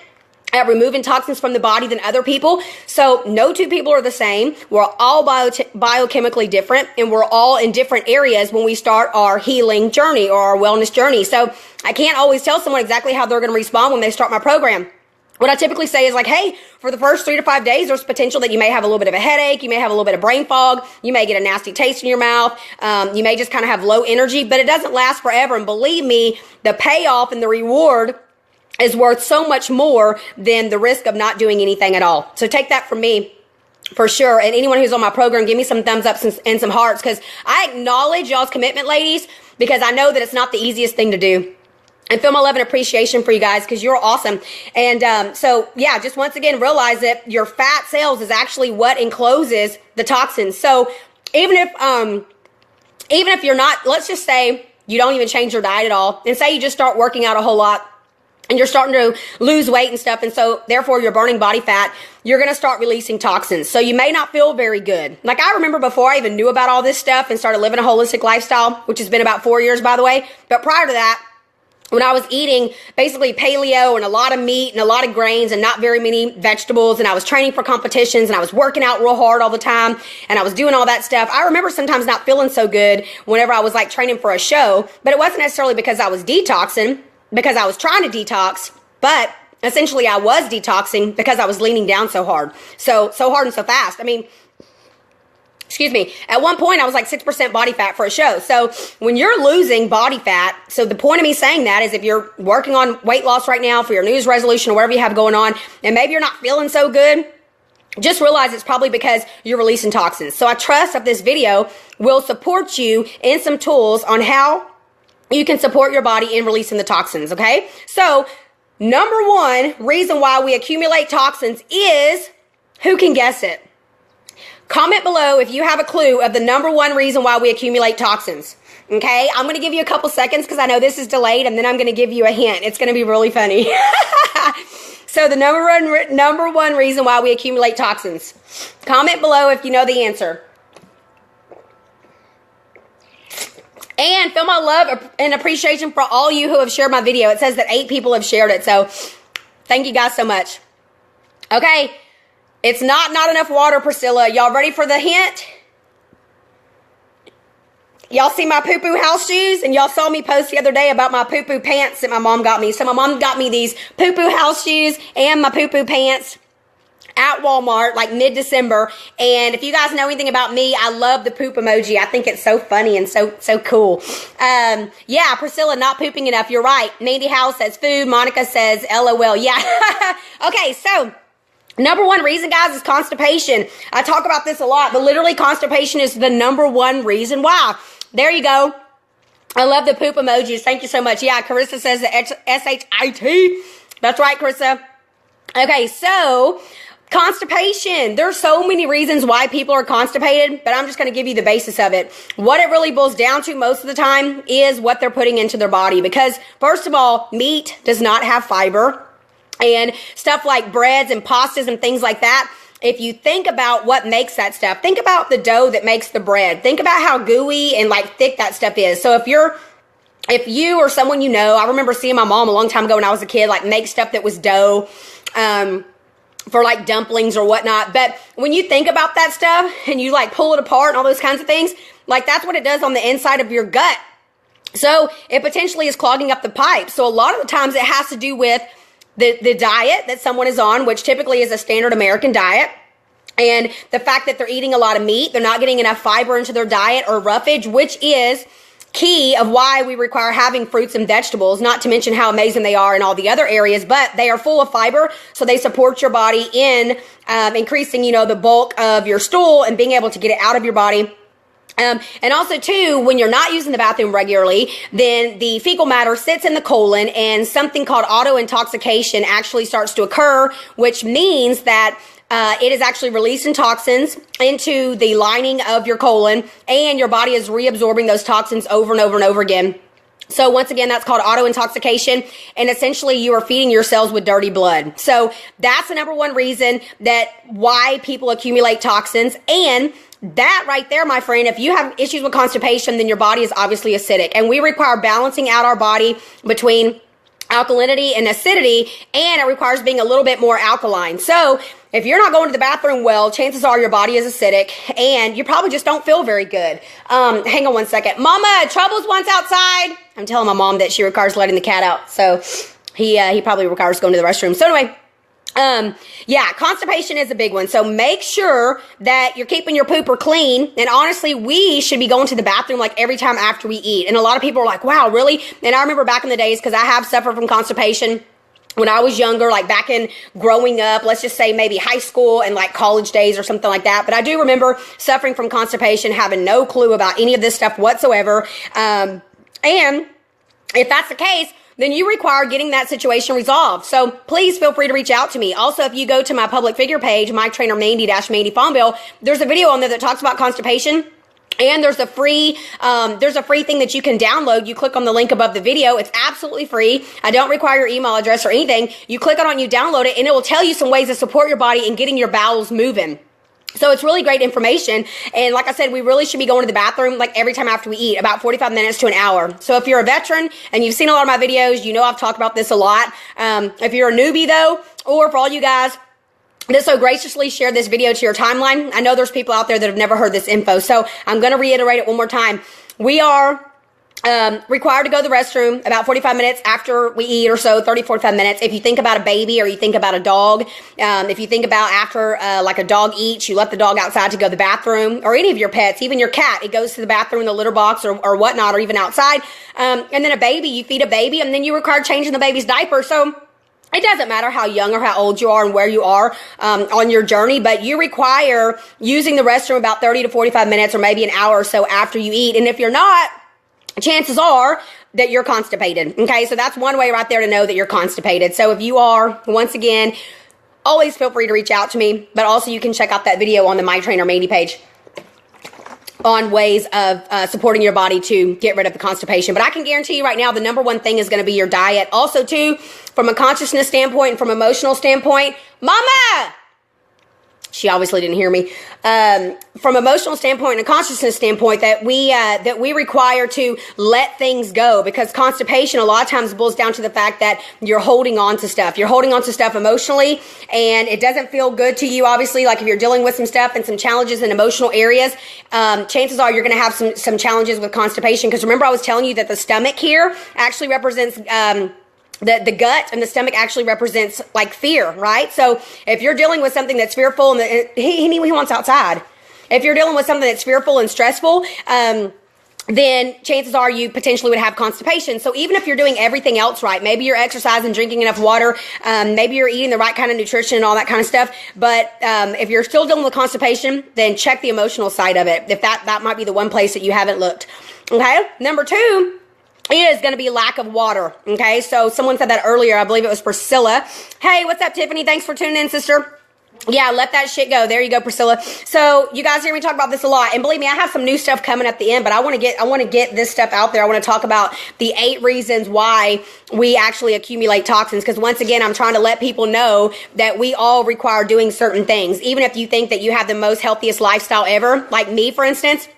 Speaker 1: at removing toxins from the body than other people. So no two people are the same. We're all biochemically different, and we're all in different areas when we start our healing journey or our wellness journey. So I can't always tell someone exactly how they're going to respond when they start my program. What I typically say is like, hey, for the first 3 to 5 days, there's potential that you may have a little bit of a headache. You may have a little bit of brain fog. You may get a nasty taste in your mouth. You may just kind of have low energy, but it doesn't last forever. And believe me, the payoff and the reward is worth so much more than the risk of not doing anything at all. So take that from me for sure. And anyone who's on my program, give me some thumbs up and some hearts, because I acknowledge y'all's commitment, ladies, because I know that it's not the easiest thing to do. And feel my love and appreciation for you guys, because you're awesome. And so, yeah, just once again, realize that your fat cells is actually what encloses the toxins. So even if you're not, let's just say you don't even change your diet at all, and say you just start working out a whole lot, and you're starting to lose weight and stuff, and so therefore you're burning body fat, you're going to start releasing toxins. So you may not feel very good. Like, I remember before I even knew about all this stuff and started living a holistic lifestyle, which has been about 4 years, by the way. But prior to that, when I was eating basically paleo and a lot of meat and a lot of grains and not very many vegetables, and I was training for competitions and I was working out real hard all the time and I was doing all that stuff, I remember sometimes not feeling so good whenever I was like training for a show. But it wasn't necessarily because I was detoxing, because I was trying to detox, but essentially I was detoxing because I was leaning down so hard. So hard and so fast. I mean, excuse me, at one point I was like 6% body fat for a show. So when you're losing body fat, so the point of me saying that is if you're working on weight loss right now for your New Year's resolution or whatever you have going on, and maybe you're not feeling so good, just realize it's probably because you're releasing toxins. So I trust that this video will support you in some tools on how you can support your body in releasing the toxins, okay? So number one reason why we accumulate toxins is, who can guess it? Comment below if you have a clue of the number one reason why we accumulate toxins. Okay, I'm going to give you a couple seconds because I know this is delayed, and then I'm going to give you a hint. It's going to be really funny. So the number one reason why we accumulate toxins. Comment below if you know the answer. And feel my love and appreciation for all you who have shared my video. It says that 8 people have shared it, so thank you guys so much. Okay, it's not enough water, Priscilla. Y'all ready for the hint? Y'all see my poo-poo house shoes? And y'all saw me post the other day about my poo-poo pants that my mom got me. So my mom got me these poo-poo house shoes and my poo-poo pants at Walmart, like mid-December. And if you guys know anything about me, I love the poop emoji. I think it's so funny and so cool. Yeah, Priscilla, not pooping enough. You're right. Mandy House says food. Monica says LOL. Yeah. Okay, so number one reason, guys, is constipation. I talk about this a lot, but literally constipation is the number one reason why. There you go. I love the poop emojis. Thank you so much. Yeah, Carissa says the S-H-I-T. That's right, Carissa. Okay, so constipation. There's so many reasons why people are constipated, but I'm just going to give you the basis of it. What it really boils down to most of the time is what they're putting into their body. Because, first of all, meat does not have fiber. And stuff like breads and pastas and things like that, if you think about what makes that stuff, think about the dough that makes the bread. Think about how gooey and like thick that stuff is. So if you or someone you know, I remember seeing my mom a long time ago when I was a kid, like make stuff that was dough for like dumplings or whatnot. But when you think about that stuff and you like pull it apart and all those kinds of things, like that's what it does on the inside of your gut. So it potentially is clogging up the pipes. So a lot of the times it has to do with the diet that someone is on, which typically is a standard American diet, and the fact that they're eating a lot of meat, they're not getting enough fiber into their diet or roughage, which is key of why we require having fruits and vegetables, not to mention how amazing they are in all the other areas, but they are full of fiber, so they support your body in increasing, the bulk of your stool and being able to get it out of your body. And also too, when you're not using the bathroom regularly, then the fecal matter sits in the colon and something called auto-intoxication actually starts to occur, which means that it is actually releasing toxins into the lining of your colon, and your body is reabsorbing those toxins over and over and over again. So once again, that's called auto-intoxication, and essentially you are feeding your cells with dirty blood. So that's the number one reason that why people accumulate toxins. And that right there, my friend, if you have issues with constipation, then your body is obviously acidic, and we require balancing out our body between alkalinity and acidity, and it requires being a little bit more alkaline. So if you're not going to the bathroom well, chances are your body is acidic and you probably just don't feel very good. Hang on one second. Mama, Troubles wants outside. I'm telling my mom that she requires letting the cat out. So he probably requires going to the restroom. So anyway, yeah, constipation is a big one. So make sure that you're keeping your pooper clean. And honestly, we should be going to the bathroom like every time after we eat. And a lot of people are like, wow, really? And I remember back in the days, because I have suffered from constipation when I was younger, like back in growing up, let's just say maybe high school and like college days or something like that. But I do remember suffering from constipation, having no clue about any of this stuff whatsoever. And if that's the case, then you require getting that situation resolved. So please feel free to reach out to me. Also, if you go to my public figure page, my trainer Mandy Fonville, there's a video on there that talks about constipation. And there's a free thing that you can download. You click on the link above the video. It's absolutely free. I don't require your email address or anything. You click on it and you download it, and it will tell you some ways to support your body in getting your bowels moving. So it's really great information. And like I said, we really should be going to the bathroom like every time after we eat, about 45 minutes to an hour. So if you're a veteran and you've seen a lot of my videos, you know I've talked about this a lot. If you're a newbie though, or for all you guys that so graciously share this video to your timeline, I know there's people out there that have never heard this info. So I'm going to reiterate it one more time. We are required to go to the restroom about 45 minutes after we eat, or so 30, 45 minutes. If you think about a baby or you think about a dog, if you think about after like a dog eats, you let the dog outside to go to the bathroom, or any of your pets, even your cat, it goes to the bathroom in the litter box or whatnot, or even outside. And then a baby, you feed a baby, and then you require changing the baby's diaper. So it doesn't matter how young or how old you are and where you are on your journey, but you require using the restroom about 30 to 45 minutes or maybe an hour or so after you eat. And if you're not, chances are that you're constipated. Okay, so that's one way right there to know that you're constipated. So if you are, once again, always feel free to reach out to me, but also you can check out that video on the My Trainer Mandy page on ways of supporting your body to get rid of the constipation. But I can guarantee you right now, the number one thing is going to be your diet. Also, too, from a consciousness standpoint and from an emotional standpoint, Mama! She obviously didn't hear me. From emotional standpoint and a consciousness standpoint, that we require to let things go, because constipation a lot of times boils down to the fact that you're holding on to stuff. You're holding on to stuff emotionally, and it doesn't feel good to you. Obviously, like if you're dealing with some stuff and some challenges in emotional areas, chances are you're going to have some challenges with constipation. Because remember, I was telling you that the stomach here actually represents the gut, and the stomach actually represents like fear, right? So if you're dealing with something that's fearful, and he wants outside. If you're dealing with something that's fearful and stressful, then chances are you potentially would have constipation. So even if you're doing everything else right, maybe you're exercising, drinking enough water, maybe you're eating the right kind of nutrition and all that kind of stuff, but if you're still dealing with constipation, then check the emotional side of it. If that might be the one place that you haven't looked. Okay, number 2 is going to be lack of water. Okay, so someone said that earlier. I believe it was Priscilla. Hey, what's up, Tiffany? Thanks for tuning in, sister. Yeah, let that shit go. There you go, Priscilla. So you guys hear me talk about this a lot, and believe me, I have some new stuff coming at the end, but I want to get this stuff out there. I want to talk about the 8 reasons why we actually accumulate toxins, because once again, I'm trying to let people know that we all require doing certain things. Even if you think that you have the most healthiest lifestyle ever, like me, for instance,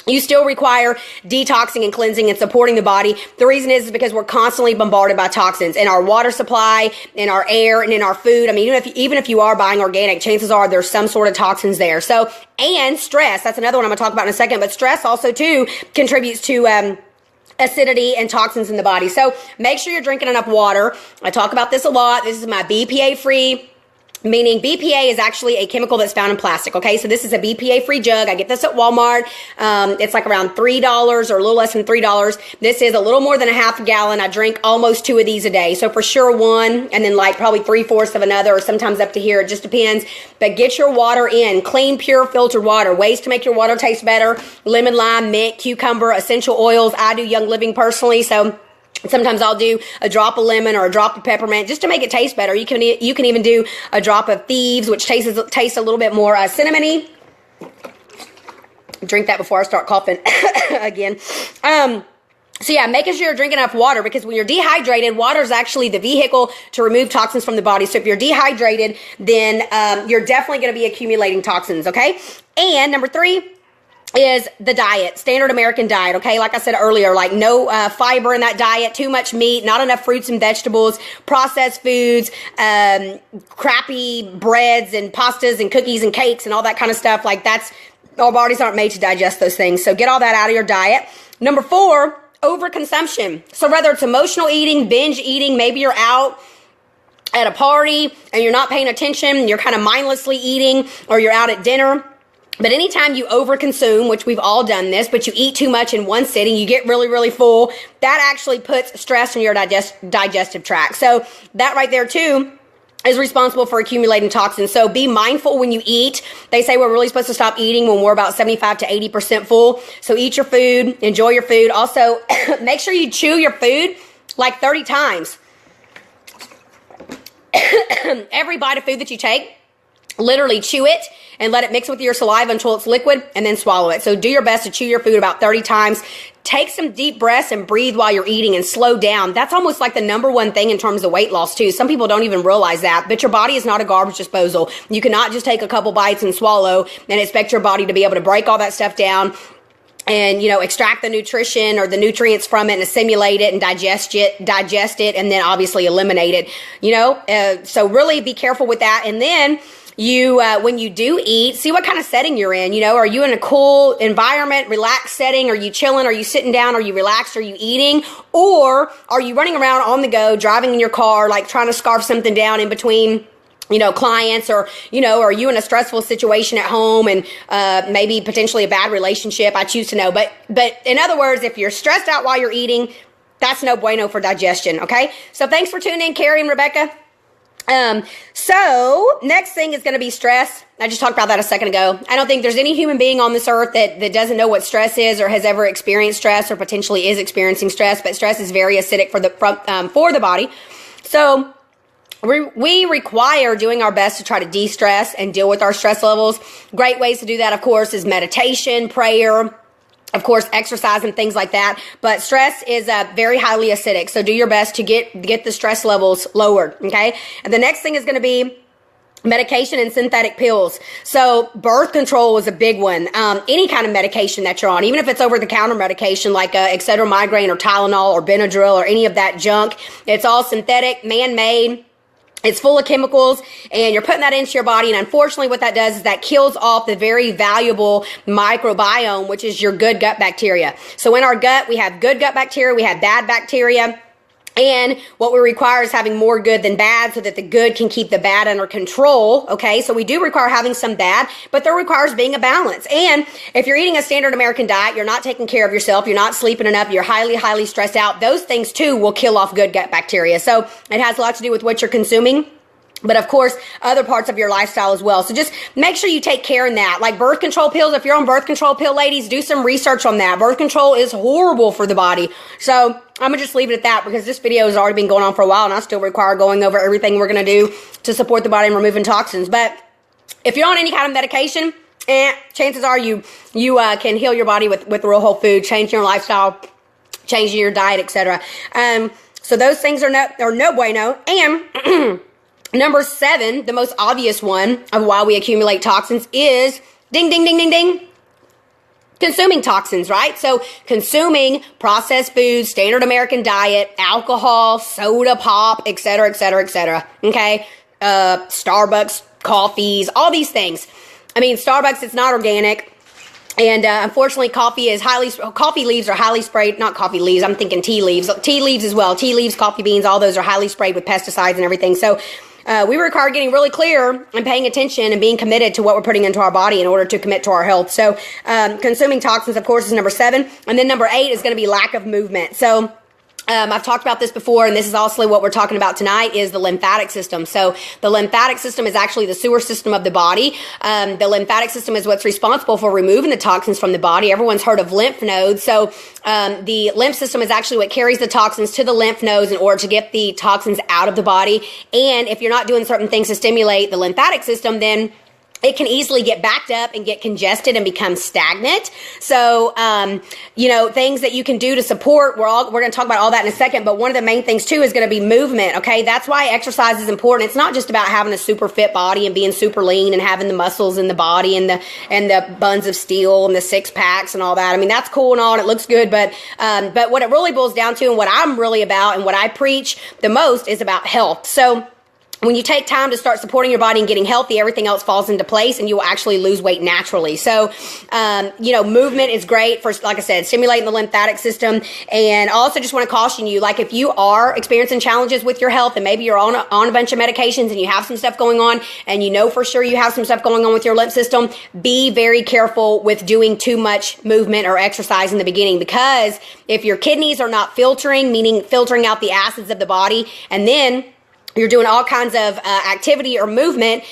Speaker 1: you still require detoxing and cleansing and supporting the body. The reason is because we're constantly bombarded by toxins in our water supply, in our air, and in our food. I mean, even if you are buying organic, chances are there's some sort of toxins there. So, and stress, that's another one I'm going to talk about in a second, but stress also too contributes to acidity and toxins in the body. So make sure you're drinking enough water. I talk about this a lot. This is my BPA free, meaning BPA is actually a chemical that's found in plastic. Okay, so this is a BPA-free jug. I get this at Walmart. It's like around $3 or a little less than $3. This is a little more than a half a gallon. I drink almost 2 of these a day. So for sure 1, and then like probably 3/4 of another, or sometimes up to here. It just depends. But get your water in. Clean, pure, filtered water. Ways to make your water taste better: lemon, lime, mint, cucumber, essential oils. I do Young Living personally, so sometimes I'll do a drop of lemon or a drop of peppermint just to make it taste better. You can even do a drop of thieves, which tastes a little bit more cinnamony. Drink that before I start coughing again. So yeah, making sure you're drinking enough water, because when you're dehydrated, water is actually the vehicle to remove toxins from the body. So if you're dehydrated, then you're definitely going to be accumulating toxins, okay? And number 3 is the diet, standard American diet, okay? Like I said earlier, like no fiber in that diet, too much meat, not enough fruits and vegetables, processed foods, crappy breads and pastas and cookies and cakes and all that kind of stuff. Like our bodies aren't made to digest those things. So get all that out of your diet. Number 4, overconsumption. So whether it's emotional eating, binge eating, maybe you're out at a party and you're not paying attention, you're kind of mindlessly eating, or you're out at dinner. But anytime you overconsume, which we've all done this, but you eat too much in one sitting, you get really, really full, that actually puts stress on your digestive tract. So that right there too is responsible for accumulating toxins. So be mindful when you eat. They say we're really supposed to stop eating when we're about 75 to 80% full. So eat your food, enjoy your food. Also, make sure you chew your food like 30 times. Every bite of food that you take, literally chew it and let it mix with your saliva until it's liquid, and then swallow it. So do your best to chew your food about 30 times. Take some deep breaths and breathe while you're eating, and slow down. That's almost like the number one thing in terms of weight loss too. Some people don't even realize that, but your body is not a garbage disposal. You cannot just take a couple bites and swallow and expect your body to be able to break all that stuff down and, extract the nutrition or the nutrients from it and assimilate it and digest it, and then obviously eliminate it, so really be careful with that. And then when you do eat, see what kind of setting you're in. Are you in a cool environment, relaxed setting? Are you chilling? Are you sitting down? Are you relaxed? Are you eating? Or are you running around on the go, driving in your car, like trying to scarf something down in between clients, or, are you in a stressful situation at home and maybe potentially a bad relationship? I choose to know. But in other words, if you're stressed out while you're eating, that's no bueno for digestion, okay? So thanks for tuning in, Carrie and Rebecca. So next thing is going to be stress. I just talked about that a second ago. I don't think there's any human being on this earth that doesn't know what stress is or has ever experienced stress or potentially is experiencing stress, but stress is very acidic for the body. So we require doing our best to try to de-stress and deal with our stress levels. Great ways to do that, of course, is meditation, prayer, of course, exercise and things like that. But stress is very highly acidic. So do your best to get the stress levels lowered. Okay. And the next thing is going to be medication and synthetic pills. So birth control is a big one. Any kind of medication that you're on, even if it's over-the-counter medication like Excedrin migraine or Tylenol or Benadryl or any of that junk, it's all synthetic, man-made. It's full of chemicals, and you're putting that into your body, and unfortunately what that does is that kills off the very valuable microbiome, which is your good gut bacteria. So in our gut, we have good gut bacteria, we have bad bacteria, and what we require is having more good than bad so that the good can keep the bad under control, okay? So we do require having some bad, but there requires being a balance. And if you're eating a standard American diet, you're not taking care of yourself, you're not sleeping enough, you're highly, highly stressed out, those things too will kill off good gut bacteria. So it has a lot to do with what you're consuming, but of course, other parts of your lifestyle as well. So just make sure you take care in that. Like birth control pills, if you're on birth control pill, ladies, do some research on that. Birth control is horrible for the body. So I'm going to just leave it at that because this video has already been going on for a while and I still require going over everything we're going to do to support the body and removing toxins. But if you're on any kind of medication, chances are you can heal your body with real whole food, changing your lifestyle, changing your diet, etc. So those things are no bueno. And number 7, the most obvious one of why we accumulate toxins is ding, ding, ding, ding, ding. Consuming toxins, right? So consuming processed foods, standard American diet, alcohol, soda pop, etc., etc., etc. Okay? Starbucks, coffees, all these things. I mean, Starbucks, it's not organic. And unfortunately, coffee leaves are highly sprayed, not coffee leaves, I'm thinking tea leaves as well. Tea leaves, coffee beans, all those are highly sprayed with pesticides and everything. So we require getting really clear and paying attention and being committed to what we're putting into our body in order to commit to our health. So consuming toxins, of course, is number 7. And then number 8 is going to be lack of movement. So I've talked about this before, and this is also what we're talking about tonight, is the lymphatic system. So the lymphatic system is actually the sewer system of the body. The lymphatic system is what's responsible for removing the toxins from the body. Everyone's heard of lymph nodes. So the lymph system is actually what carries the toxins to the lymph nodes in order to get the toxins out of the body. And if you're not doing certain things to stimulate the lymphatic system, then it can easily get backed up and get congested and become stagnant. So, things that you can do to support, we're going to talk about all that in a second, but one of the main things too is going to be movement, okay? That's why exercise is important. It's not just about having a super fit body and being super lean and having the muscles in the body and the buns of steel and the 6-packs and all that. I mean, that's cool and all, and it looks good, but what it really boils down to and what I'm really about and what I preach the most is about health. So when you take time to start supporting your body and getting healthy, everything else falls into place and you will actually lose weight naturally. So, movement is great for, like I said, stimulating the lymphatic system. And I also just want to caution you, like if you are experiencing challenges with your health and maybe you're on a bunch of medications and you have some stuff going on and you know for sure you have some stuff going on with your lymph system, be very careful with doing too much movement or exercise in the beginning, because if your kidneys are not filtering, meaning filtering out the acids of the body, and then you're doing all kinds of activity or movement,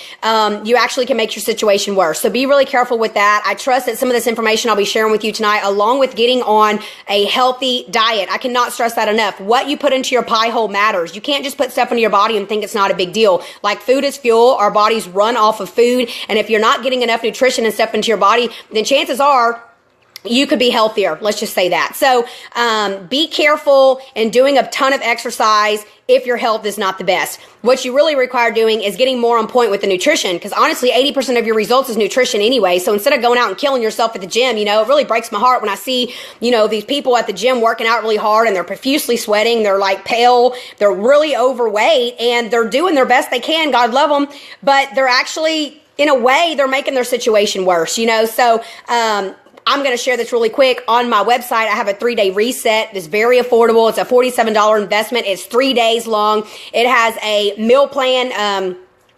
Speaker 1: you actually can make your situation worse. So be really careful with that. I trust that some of this information I'll be sharing with you tonight, along with getting on a healthy diet. I cannot stress that enough. What you put into your pie hole matters. You can't just put stuff into your body and think it's not a big deal. Like food is fuel. Our bodies run off of food. And if you're not getting enough nutrition and stuff into your body, then chances are you could be healthier. Let's just say that. So be careful in doing a ton of exercise if your health is not the best. What you really require doing is getting more on point with the nutrition, because honestly, 80% of your results is nutrition anyway. So instead of going out and killing yourself at the gym, it really breaks my heart when I see, these people at the gym working out really hard and they're profusely sweating. They're like pale. They're really overweight and they're doing their best they can. God love them. But they're actually, in a way, they're making their situation worse, So, I'm going to share this really quick. On my website, I have a 3-day reset. It's very affordable. It's a $47 investment. It's 3 days long. It has a meal plan,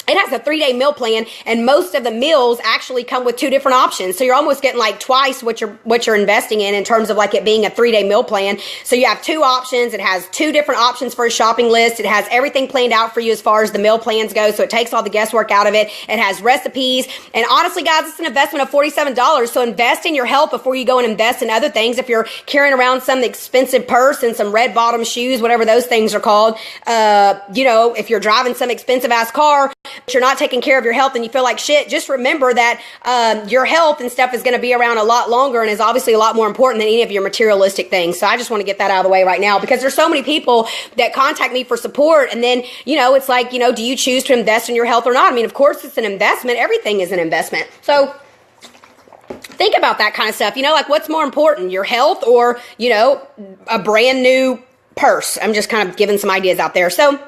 Speaker 1: it has a 3-day meal plan, and most of the meals actually come with 2 different options. So you're almost getting like twice what you're investing in terms of like it being a 3-day meal plan. So you have 2 options. It has 2 different options for a shopping list. It has everything planned out for you as far as the meal plans go. So it takes all the guesswork out of it. It has recipes. And honestly, guys, it's an investment of $47. So invest in your health before you go and invest in other things. If you're carrying around some expensive purse and some red bottom shoes, whatever those things are called, if you're driving some expensive ass car, but you're not taking care of your health and you feel like shit, just remember that your health and stuff is going to be around a lot longer and is obviously a lot more important than any of your materialistic things. So I just want to get that out of the way right now, because there's so many people that contact me for support, and then, it's like, do you choose to invest in your health or not? I mean, of course it's an investment. Everything is an investment. So think about that kind of stuff. Like, what's more important, your health or, a brand new purse? I'm just kind of giving some ideas out there. So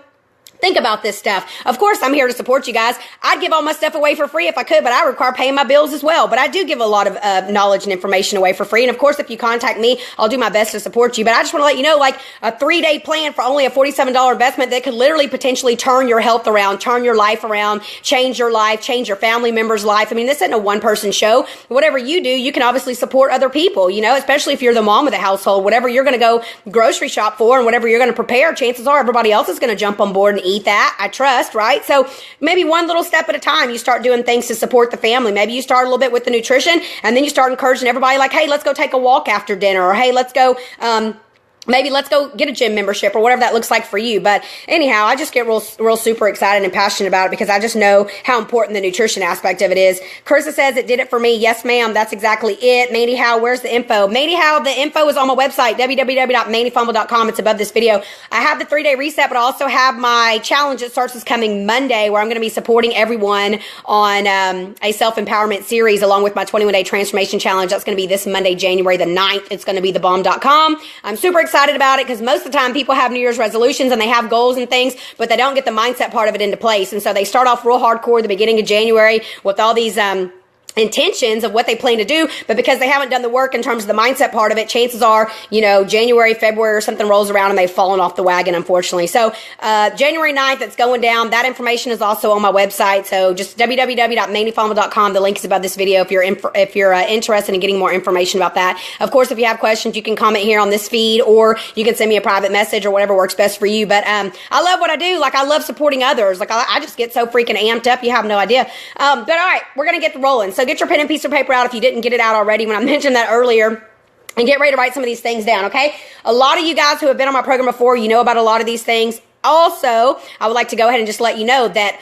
Speaker 1: think about this stuff. Of course, I'm here to support you guys. I'd give all my stuff away for free if I could, but I require paying my bills as well. But I do give a lot of knowledge and information away for free. And of course, if you contact me, I'll do my best to support you. But I just want to let you know, like, a 3-day plan for only a $47 investment that could literally potentially turn your health around, turn your life around, change your life, change your family member's life. I mean, this isn't a one-person show. Whatever you do, you can obviously support other people, especially if you're the mom of the household. Whatever you're going to go grocery shop for and whatever you're going to prepare, chances are everybody else is going to jump on board and eat that, I trust, right? So maybe one little step at a time, you start doing things to support the family. Maybe you start a little bit with the nutrition, and then you start encouraging everybody, like, hey, let's go take a walk after dinner, or hey, let's go maybe let's go get a gym membership, or whatever that looks like for you. But anyhow, I just get real super excited and passionate about it, because I just know how important the nutrition aspect of it is. Carissa says it did it for me. Yes, ma'am. That's exactly it. Mandy Howe, where's the info? Mandy Howe, the info is on my website, www.mandyfumble.com. It's above this video. I have the 3-day reset, but I also have my challenge that starts this coming Monday, where I'm going to be supporting everyone on a self-empowerment series along with my 21-day transformation challenge. That's going to be this Monday, January the 9th. It's going to be thebomb.com. I'm super excited about it, because most of the time people have New Year's resolutions and they have goals and things, but they don't get the mindset part of it into place. And so they start off real hardcore at the beginning of January with all these intentions of what they plan to do, but because they haven't done the work in terms of the mindset part of it, chances are, January, February or something rolls around and they've fallen off the wagon, unfortunately. So January 9th, it's going down. That information is also on my website. So just www.mandyfumble.com. The link is above this video if you're interested in getting more information about that. Of course, if you have questions, you can comment here on this feed, or you can send me a private message, or whatever works best for you. But I love what I do. Like, I love supporting others. Like, I just get so freaking amped up. You have no idea. But all right, we're going to get rolling. So get your pen and piece of paper out if you didn't get it out already when I mentioned that earlier, and get ready to write some of these things down, okay? A lot of you guys who have been on my program before, you know about a lot of these things. Also, I would like to go ahead and just let you know that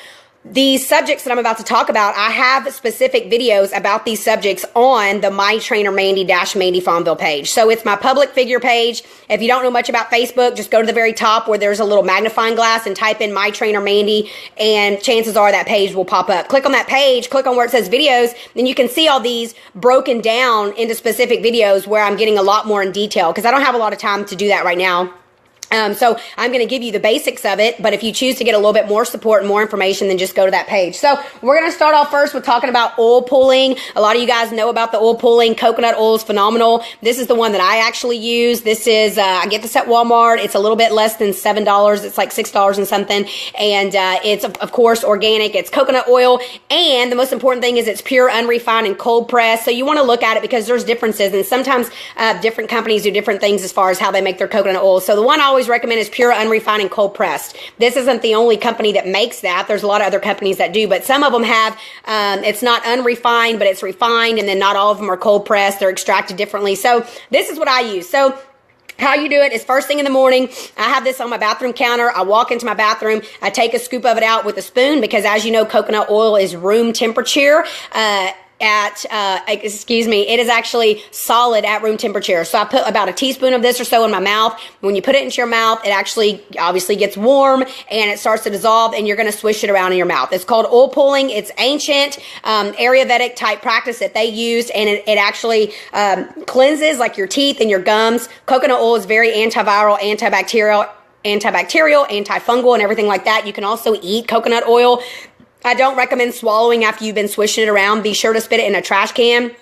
Speaker 1: these subjects that I'm about to talk about, I have specific videos about these subjects on the My Trainer Mandy Fonville page. So it's my public figure page. If you don't know much about Facebook, just go to the very top where there's a little magnifying glass and type in My Trainer Mandy, and chances are that page will pop up. Click on that page, click on where it says videos, and you can see all these broken down into specific videos where I'm getting a lot more in detail, because I don't have a lot of time to do that right now. So I'm going to give you the basics of it, but if you choose to get a little bit more support and more information, then just go to that page. So we're going to start off first with talking about oil pulling. A lot of you guys know about the oil pulling. Coconut oil is phenomenal. This is the one that I actually use. This is, I get this at Walmart. It's a little bit less than $7. It's like $6 and something. And, it's of course organic. It's coconut oil. And the most important thing is it's pure, unrefined, and cold pressed. So you want to look at it because there's differences. And sometimes, different companies do different things as far as how they make their coconut oil. So the one I always recommend is pure, unrefined, and cold pressed. This isn't the only company that makes that. There's a lot of other companies that do, but some of them have, it's not unrefined, but it's refined, and then not all of them are cold pressed. They're extracted differently. So this is what I use. So how you do it is first thing in the morning, I have this on my bathroom counter. I walk into my bathroom. I take a scoop of it out with a spoon because, as you know, coconut oil is room temperature. It is actually solid at room temperature. So I put about a teaspoon of this or so in my mouth. When you put it into your mouth, it actually obviously gets warm and it starts to dissolve, and you're going to swish it around in your mouth. It's called oil pulling. It's ancient, Ayurvedic type practice that they used, and it actually cleanses like your teeth and your gums. Coconut oil is very antiviral, antibacterial, antifungal, and everything like that. You can also eat coconut oil. I don't recommend swallowing after you've been swishing it around. Be sure to spit it in a trash can.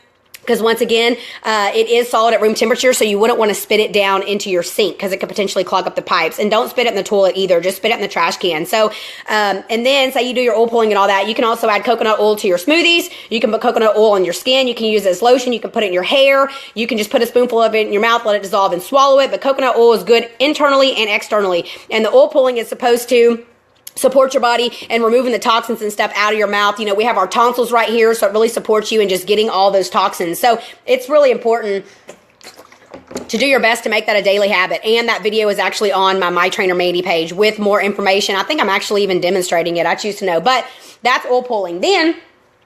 Speaker 1: Because once again, it is solid at room temperature, so you wouldn't want to spit it down into your sink because it could potentially clog up the pipes. And don't spit it in the toilet either. Just spit it in the trash can. So, and then say you do your oil pulling and all that, you can also add coconut oil to your smoothies. You can put coconut oil on your skin. You can use it as lotion. You can put it in your hair. You can just put a spoonful of it in your mouth, let it dissolve and swallow it. But coconut oil is good internally and externally. And the oil pulling is supposed to support your body and removing the toxins and stuff out of your mouth. You know, we have our tonsils right here, so it really supports you in just getting all those toxins. So it's really important to do your best to make that a daily habit. And that video is actually on my Trainer Mandy page with more information. I think I'm actually even demonstrating it. I choose to know. But that's oil pulling. Then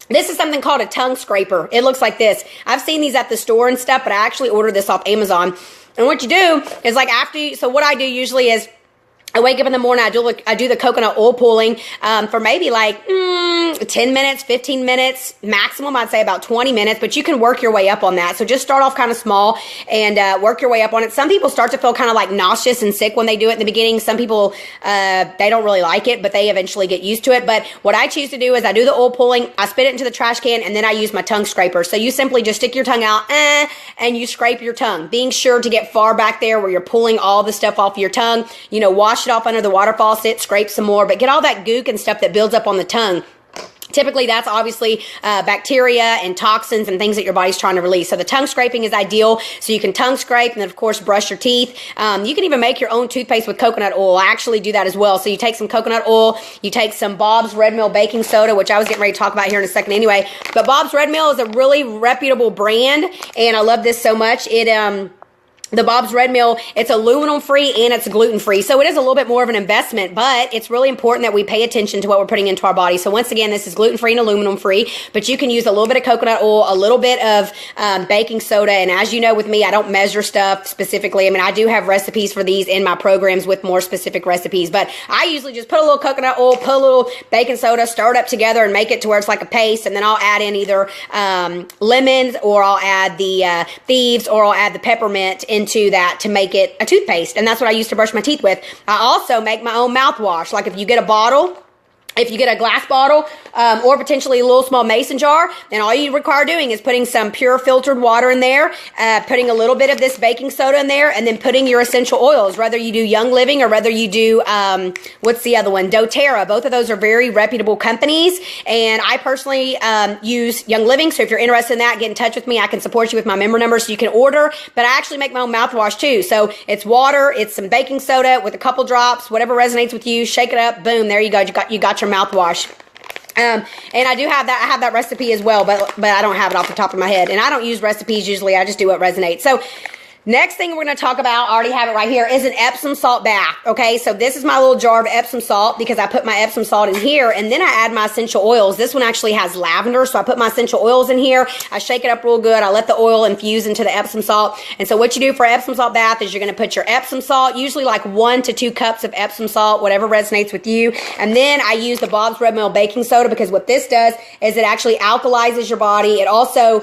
Speaker 1: this is something called a tongue scraper. It looks like this. I've seen these at the store and stuff, but I actually ordered this off Amazon. And what you do is like so what I do usually is I wake up in the morning, I do the coconut oil pulling for maybe like 10 minutes, 15 minutes, maximum I'd say about 20 minutes, but you can work your way up on that. So just start off kind of small and work your way up on it. Some people start to feel kind of like nauseous and sick when they do it in the beginning. Some people, they don't really like it, but they eventually get used to it. But what I choose to do is I do the oil pulling, I spit it into the trash can, and then I use my tongue scraper. So you simply just stick your tongue out and you scrape your tongue, being sure to get far back there where you're pulling all the stuff off your tongue. You know, wash it off under the water faucet, scrape some more, but get all that gook and stuff that builds up on the tongue. Typically, that's obviously bacteria and toxins and things that your body's trying to release. So the tongue scraping is ideal. So you can tongue scrape and then, of course, brush your teeth. You can even make your own toothpaste with coconut oil. I actually do that as well. So you take some coconut oil, you take some Bob's Red Mill baking soda, which I was getting ready to talk about here in a second anyway. But Bob's Red Mill is a really reputable brand, and I love this so much. The Bob's Red Mill, it's aluminum free and it's gluten free. So it is a little bit more of an investment, but it's really important that we pay attention to what we're putting into our body. So once again, this is gluten free and aluminum free, but you can use a little bit of coconut oil, a little bit of baking soda. And as you know, with me, I don't measure stuff specifically. I mean, I do have recipes for these in my programs with more specific recipes, but I usually just put a little coconut oil, put a little baking soda, stir it up together and make it to where it's like a paste. And then I'll add in either lemons, or I'll add the thieves, or I'll add the peppermint into that to make it a toothpaste. And that's what I used to brush my teeth with. I also make my own mouthwash. Like if you get a bottle, if you get a glass bottle or potentially a little small mason jar, then all you require doing is putting some pure filtered water in there, putting a little bit of this baking soda in there, and then putting your essential oils, whether you do Young Living or whether you do, what's the other one? doTERRA. Both of those are very reputable companies. And I personally use Young Living. So if you're interested in that, get in touch with me. I can support you with my member number so you can order. But I actually make my own mouthwash too. So it's water, it's some baking soda with a couple drops, whatever resonates with you, shake it up, boom, there you go. You got your mouthwash. And I do have that. I have that recipe as well, but I don't have it off the top of my head. And I don't use recipes usually. I just do what resonates. So next thing we're going to talk about, I already have it right here, is an Epsom salt bath. Okay, so this is my little jar of Epsom salt because I put my Epsom salt in here, and then I add my essential oils. This one actually has lavender, so I put my essential oils in here. I shake it up real good. I let the oil infuse into the Epsom salt. And so what you do for Epsom salt bath is you're going to put your Epsom salt, usually like 1 to 2 cups of Epsom salt, whatever resonates with you. And then I use the Bob's Red Mill baking soda because what this does is it actually alkalizes your body. It also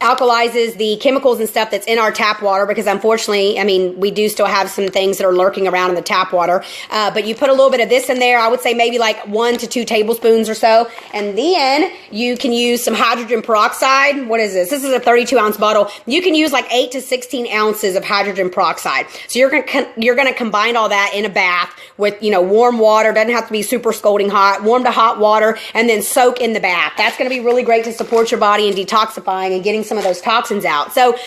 Speaker 1: alkalizes the chemicals and stuff that's in our tap water, because unfortunately, I mean, we do still have some things that are lurking around in the tap water. But you put a little bit of this in there. I would say maybe like 1 to 2 tablespoons or so. And then you can use some hydrogen peroxide. What is this? This is a 32-ounce bottle. You can use like 8 to 16 ounces of hydrogen peroxide. So you're gonna combine all that in a bath with, you know, warm water. Doesn't have to be super scalding hot. Warm to hot water, and then soak in the bath. That's gonna be really great to support your body and detoxifying and getting some of those toxins out. So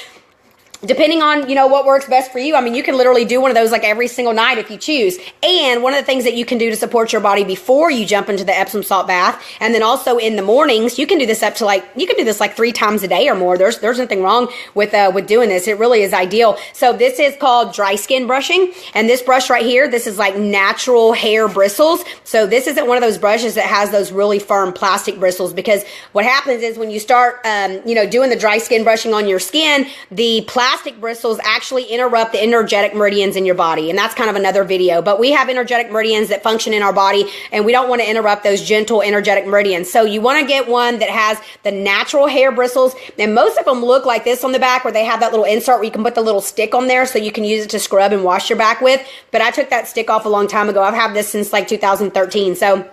Speaker 1: depending on, you know, what works best for you. I mean, you can literally do one of those like every single night if you choose. And one of the things that you can do to support your body before you jump into the Epsom salt bath, and then also in the mornings, you can do this up to like, you can do this like 3 times a day or more. There's nothing wrong with doing this. It really is ideal. So this is called dry skin brushing. And this brush right here, this is like natural hair bristles. So this isn't one of those brushes that has those really firm plastic bristles, because what happens is when you start, you know, doing the dry skin brushing on your skin, the plastic bristles actually interrupt the energetic meridians in your body. And that's kind of another video. But we have energetic meridians that function in our body, and we don't want to interrupt those gentle energetic meridians. So you want to get one that has the natural hair bristles. And most of them look like this on the back, where they have that little insert where you can put the little stick on there so you can use it to scrub and wash your back with. But I took that stick off a long time ago. I've had this since like 2013. So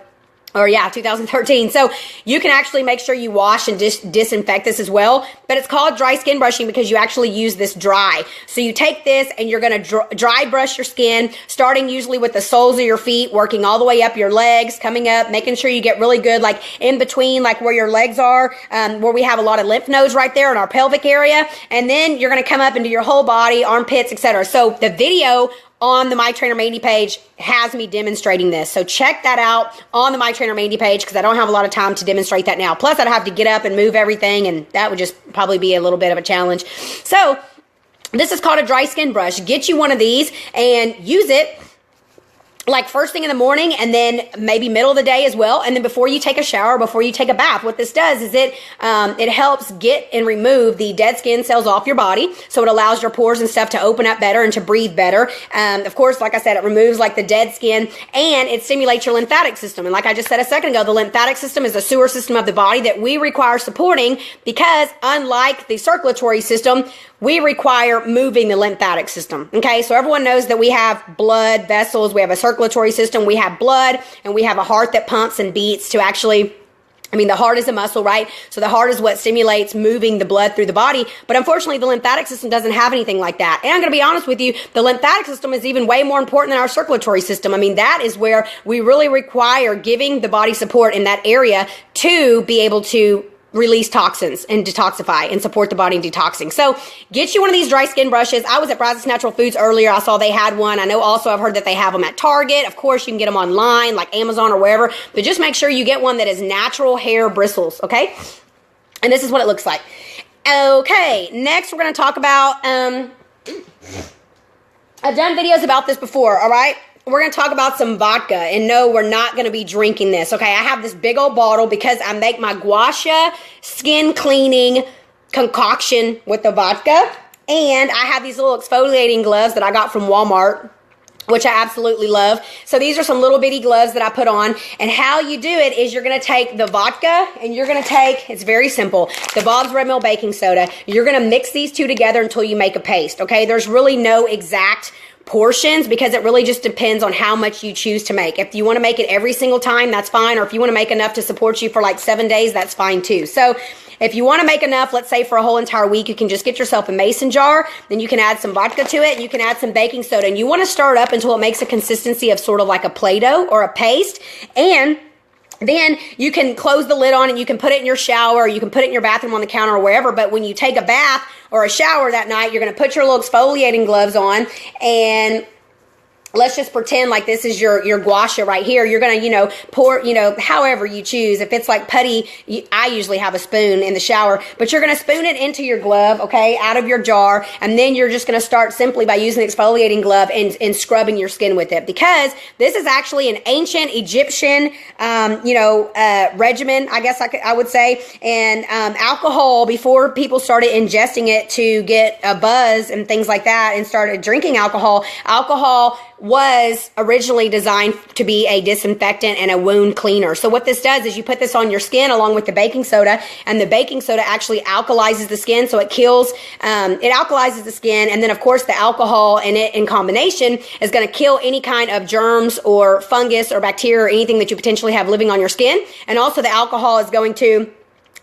Speaker 1: Or yeah, 2013. So you can actually make sure you wash and disinfect this as well. But it's called dry skin brushing because you actually use this dry. So you take this and you're going to dry brush your skin, starting usually with the soles of your feet, working all the way up your legs, coming up, making sure you get really good, like in between, like where your legs are, where we have a lot of lymph nodes right there in our pelvic area. And then you're going to come up into your whole body, armpits, etc. So the video on the My Trainer Mandy page has me demonstrating this. So check that out on the My Trainer Mandy page because I don't have a lot of time to demonstrate that now. Plus, I'd have to get up and move everything, and that would just probably be a little bit of a challenge. So this is called a dry skin brush. Get you one of these and use it like first thing in the morning and then maybe middle of the day as well. And then before you take a shower, before you take a bath, what this does is it helps get and remove the dead skin cells off your body. So it allows your pores and stuff to open up better and to breathe better. Of course, like I said, it removes like the dead skin and it stimulates your lymphatic system. And like I just said a second ago, the lymphatic system is a sewer system of the body that we require supporting because unlike the circulatory system, we require moving the lymphatic system. Okay, so everyone knows that we have blood vessels, we have a circulatory system, we have blood, and we have a heart that pumps and beats to actually, the heart is a muscle, right? So the heart is what stimulates moving the blood through the body. But unfortunately, the lymphatic system doesn't have anything like that. And I'm going to be honest with you, the lymphatic system is even way more important than our circulatory system. That is where we really require giving the body support in that area to be able to release toxins and detoxify and support the body in detoxing. So get you one of these dry skin brushes. I was at Brazos Natural Foods earlier. I saw they had one. I know also I've heard that they have them at Target. Of course, you can get them online like Amazon or wherever, but just make sure you get one that is natural hair bristles, okay? And this is what it looks like. Okay, next we're going to talk about, I've done videos about this before, all right? We're going to talk about some vodka, and no, we're not going to be drinking this, okay? I have this big old bottle because I make my gua sha skin cleaning concoction with the vodka, and I have these little exfoliating gloves that I got from Walmart, which I absolutely love. So these are some little bitty gloves that I put on, and how you do it is you're going to take the vodka, and you're going to take, it's very simple, the Bob's Red Mill baking soda. You're going to mix these two together until you make a paste, okay? There's really no exact portions because it really just depends on how much you choose to make. If you want to make it every single time, that's fine. Or if you want to make enough to support you for like 7 days, that's fine too. So if you want to make enough, let's say for a whole entire week, you can just get yourself a mason jar. Then you can add some vodka to it. And you can add some baking soda. And you want to stir it up until it makes a consistency of sort of like a Play-Doh or a paste. And then you can close the lid on and you can put it in your shower, or you can put it in your bathroom on the counter or wherever. But when you take a bath or a shower that night, you're going to put your little exfoliating gloves on, and let's just pretend like this is your gua sha right here. You're going to, pour, however you choose. If it's like putty, I usually have a spoon in the shower, but you're going to spoon it into your glove, okay, out of your jar. And then you're just going to start simply by using the exfoliating glove and scrubbing your skin with it, because this is actually an ancient Egyptian, regimen, I guess I would say. And alcohol, before people started ingesting it to get a buzz and things like that and started drinking alcohol was originally designed to be a disinfectant and a wound cleaner. So what this does is you put this on your skin along with the baking soda, and the baking soda actually alkalizes the skin, so it alkalizes the skin, and then of course the alcohol in it in combination is going to kill any kind of germs or fungus or bacteria or anything that you potentially have living on your skin. And also the alcohol is going to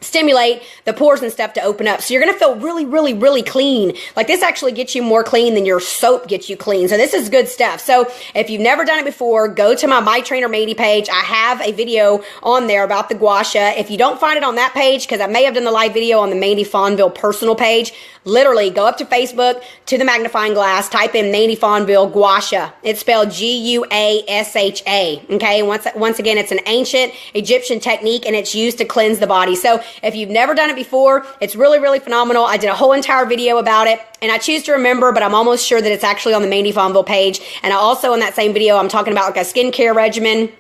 Speaker 1: stimulate the pores and stuff to open up. So you're going to feel really, really, really clean. Like this actually gets you more clean than your soap gets you clean. So this is good stuff. So if you've never done it before, go to my Trainer Mandy page. I have a video on there about the gua sha. If you don't find it on that page, because I may have done the live video on the Mandy Fonville personal page, literally go up to Facebook, to the magnifying glass, type in Mandy Fonville gua sha. It's spelled G-U-A-S-H-A. Okay. Once again, it's an ancient Egyptian technique, and it's used to cleanse the body. So if you've never done it before, it's really, really phenomenal. I did a whole entire video about it, and I choose to remember, but I'm almost sure that it's actually on the Mandy Fonville page. And I also, in that same video, I'm talking about like a skincare regimen.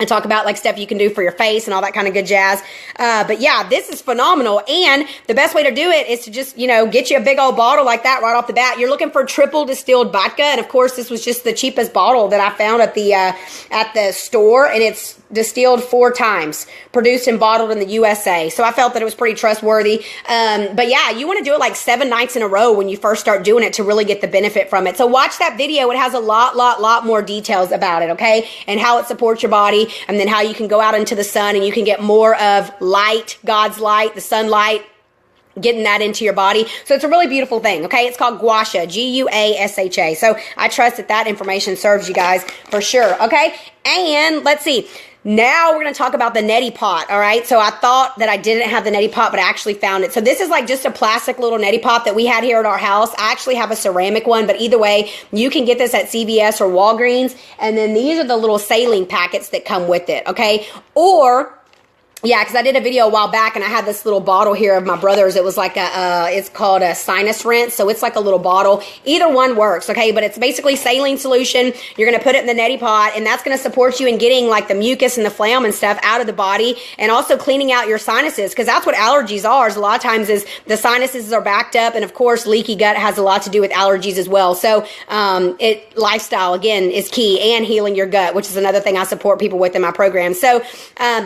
Speaker 1: I talk about like stuff you can do for your face and all that kind of good jazz. But yeah, this is phenomenal. And the best way to do it is to just, get you a big old bottle like that right off the bat. You're looking for triple distilled vodka. And of course, this was just the cheapest bottle that I found at the store. And it's distilled 4 times, produced and bottled in the USA. So I felt that it was pretty trustworthy. But yeah, you want to do it like 7 nights in a row when you first start doing it to really get the benefit from it. So watch that video. It has a lot more details about it, okay? And how it supports your body. body, and then how you can go out into the sun and you can get more of light, God's light, the sunlight, getting that into your body. So it's a really beautiful thing, okay? It's called gua sha, G-U-A-S-H-A. So I trust that that information serves you guys for sure, okay? And let's see. Now we're going to talk about the neti pot, all right? So I thought that I didn't have the neti pot, but I actually found it. So this is like just a plastic little neti pot that we had here at our house. I actually have a ceramic one, but either way, you can get this at CVS or Walgreens. And then these are the little saline packets that come with it, okay? Or yeah, because I did a video a while back and I had this little bottle here of my brother's. It was like it's called a sinus rinse. So it's like a little bottle. Either one works, okay? But it's basically saline solution. You're going to put it in the neti pot, and that's going to support you in getting like the mucus and the phlegm and stuff out of the body, and also cleaning out your sinuses, because that's what allergies are. Is a lot of times is the sinuses are backed up, and of course leaky gut has a lot to do with allergies as well. So lifestyle again is key, and healing your gut, which is another thing I support people with in my program. So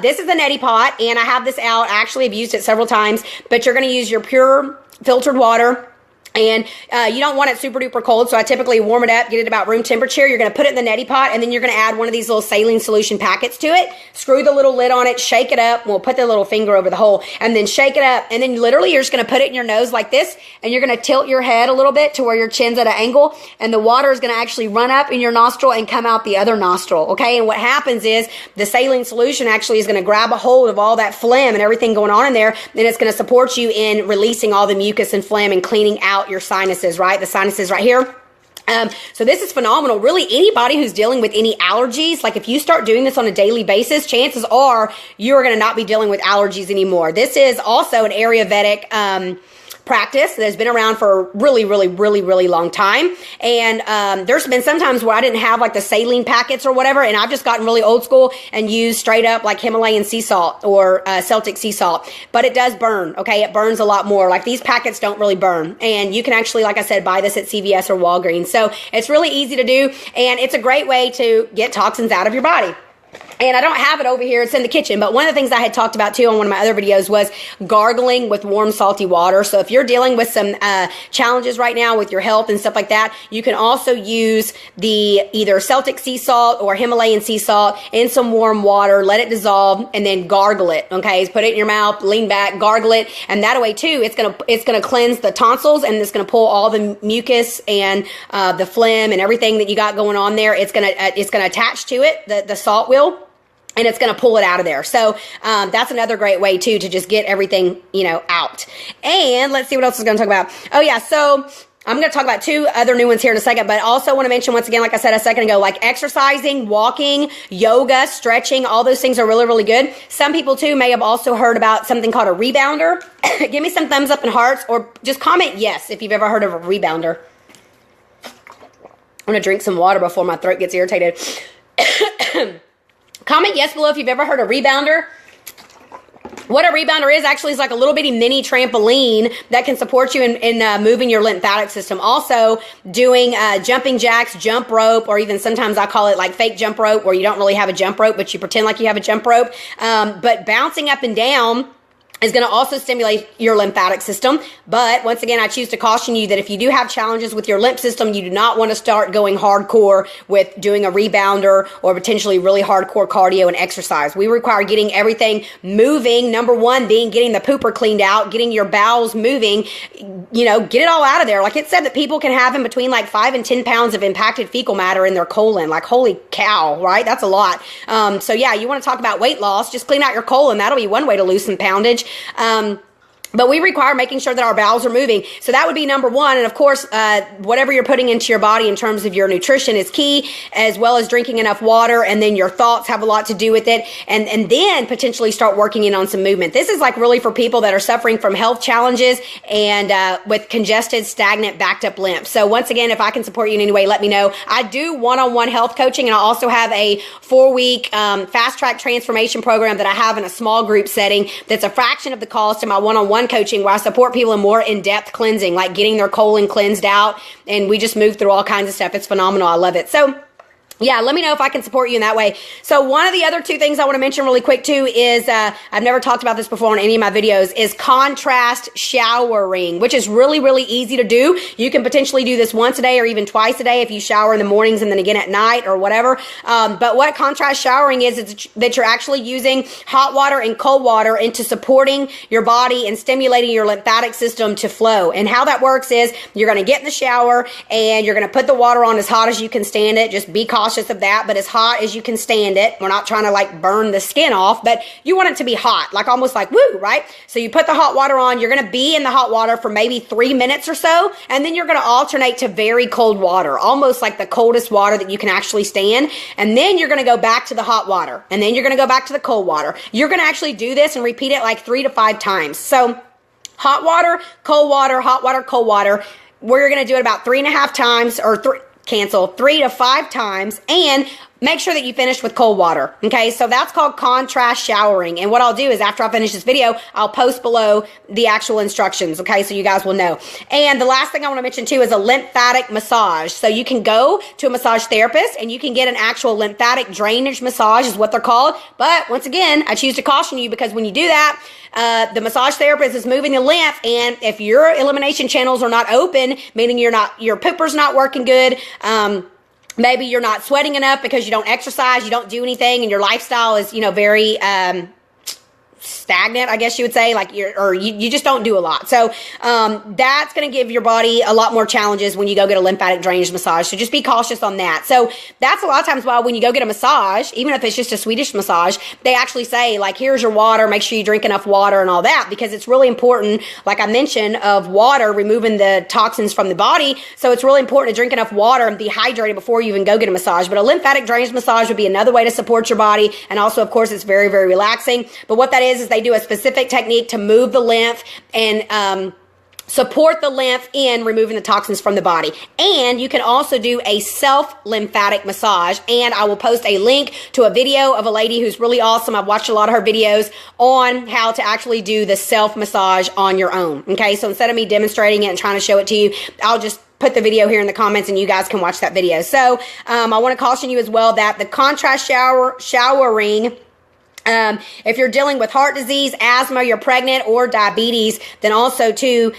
Speaker 1: this is the neti pot. And I have this out. I actually have used it several times, but you're going to use your pure filtered water. And you don't want it super duper cold, so I typically warm it up, get it about room temperature. You're going to put it in the neti pot, and then you're going to add one of these little saline solution packets to it. Screw the little lid on it, shake it up. We'll put the little finger over the hole, and then shake it up. And then literally you're just going to put it in your nose like this, and you're going to tilt your head a little bit to where your chin's at an angle, and the water is going to actually run up in your nostril and come out the other nostril, okay? And what happens is the saline solution actually is going to grab a hold of all that phlegm and everything going on in there, and it's going to support you in releasing all the mucus and phlegm and cleaning out your sinuses, right? The sinuses right here. So this is phenomenal. Really, anybody who's dealing with any allergies, like if you start doing this on a daily basis, chances are you're going to not be dealing with allergies anymore. This is also an Ayurvedic practice that has been around for a really long time. And there's been some times where I didn't have like the saline packets or whatever, and I've just gotten really old school and used straight up like Himalayan sea salt or Celtic sea salt. But it does burn, okay? It burns a lot more. Like these packets don't really burn. And you can actually, like I said, buy this at CVS or Walgreens. So it's really easy to do, and it's a great way to get toxins out of your body. And I don't have it over here. It's in the kitchen. But one of the things I had talked about, too, on one of my other videos was gargling with warm, salty water. So if you're dealing with some challenges right now with your health and stuff like that, you can also use the either Celtic sea salt or Himalayan sea salt in some warm water, let it dissolve, and then gargle it, okay? Put it in your mouth, lean back, gargle it. And that way, too, it's gonna cleanse the tonsils, and it's going to pull all the mucus and the phlegm and everything that you got going on there. It's going to attach to it, the salt will. And it's going to pull it out of there. So that's another great way, too, to just get everything, out. And let's see what else I was going to talk about. Oh, yeah. So I'm going to talk about two other new ones here in a second. But I also want to mention, once again, like I said a second ago, like exercising, walking, yoga, stretching, all those things are really good. Some people, too, may have also heard about something called a rebounder. Give me some thumbs up and hearts, or just comment yes if you've ever heard of a rebounder. I'm going to drink some water before my throat gets irritated. Comment yes below if you've ever heard of rebounder. What a rebounder is actually is like a little bitty mini trampoline that can support you in moving your lymphatic system. Also doing jumping jacks, jump rope, or even sometimes I call it like fake jump rope, where you don't really have a jump rope, but you pretend like you have a jump rope. But bouncing up and down is going to also stimulate your lymphatic system. But once again, I choose to caution you that if you do have challenges with your lymph system, you do not want to start going hardcore with doing a rebounder or potentially really hardcore cardio and exercise. We require getting everything moving. Number one being getting the pooper cleaned out, getting your bowels moving, get it all out of there. Like it said that people can have in between like 5 and 10 pounds of impacted fecal matter in their colon. Like, holy cow, right? That's a lot. So yeah, you want to talk about weight loss, just clean out your colon. That'll be one way to lose some poundage. But we require making sure that our bowels are moving. So that would be number one. And of course, whatever you're putting into your body in terms of your nutrition is key, as well as drinking enough water. And then your thoughts have a lot to do with it. And then potentially start working in on some movement. This is like really for people that are suffering from health challenges and with congested, stagnant, backed up lymph. So once again, if I can support you in any way, let me know. I do one-on-one health coaching, and I also have a 4-week fast track transformation program that I have in a small group setting that's a fraction of the cost of my one-on-one coaching, where I support people in more in-depth cleansing, like getting their colon cleansed out, and we just move through all kinds of stuff. It's phenomenal. I love it. So yeah, let me know if I can support you in that way. So one of the other two things I want to mention really quick too is, I've never talked about this before in any of my videos, is contrast showering, which is really, really easy to do. You can potentially do this once a day or even twice a day if you shower in the mornings and then again at night or whatever. But what contrast showering is that you're actually using hot water and cold water into supporting your body and stimulating your lymphatic system to flow. And how that works is you're going to get in the shower and you're going to put the water on as hot as you can stand it. Just be cautious of that, but as hot as you can stand it. We're not trying to like burn the skin off, but you want it to be hot, like almost like woo, right? So you put the hot water on, you're going to be in the hot water for maybe 3 minutes or so, and then you're going to alternate to very cold water, almost like the coldest water that you can actually stand. And then you're going to go back to the hot water, and then you're going to go back to the cold water. You're going to actually do this and repeat it like 3 to 5 times. So hot water, cold water, hot water, cold water. We're going to do it about 3.5 times, or 3 to 5 times, and make sure that you finish with cold water. Okay, so that's called contrast showering. And what I'll do is after I finish this video, I'll post below the actual instructions. Okay, so you guys will know. And the last thing I want to mention too is a lymphatic massage. So you can go to a massage therapist and you can get an actual lymphatic drainage massage is what they're called. But once again, I choose to caution you because when you do that, the massage therapist is moving the lymph, and if your elimination channels are not open, meaning your pooper's not working good, maybe you're not sweating enough because you don't exercise, you don't do anything, and your lifestyle is, very stagnant, I guess you would say, like you just don't do a lot. So that's going to give your body a lot more challenges when you go get a lymphatic drainage massage. So just be cautious on that. So that's a lot of times why when you go get a massage, even if it's just a Swedish massage, they actually say like, here's your water, make sure you drink enough water and all that, because it's really important, like I mentioned, of water removing the toxins from the body. So it's really important to drink enough water and be hydrated before you even go get a massage. But a lymphatic drainage massage would be another way to support your body. And also, of course, it's very, very relaxing. But what that is they do a specific technique to move the lymph and support the lymph in removing the toxins from the body. And you can also do a self-lymphatic massage. And I will post a link to a video of a lady who's really awesome. I've watched a lot of her videos on how to actually do the self-massage on your own. Okay, so instead of me demonstrating it and trying to show it to you, I'll just put the video here in the comments and you guys can watch that video. So I want to caution you as well that the contrast showering, if you're dealing with heart disease, asthma, you're pregnant, or diabetes, then also too,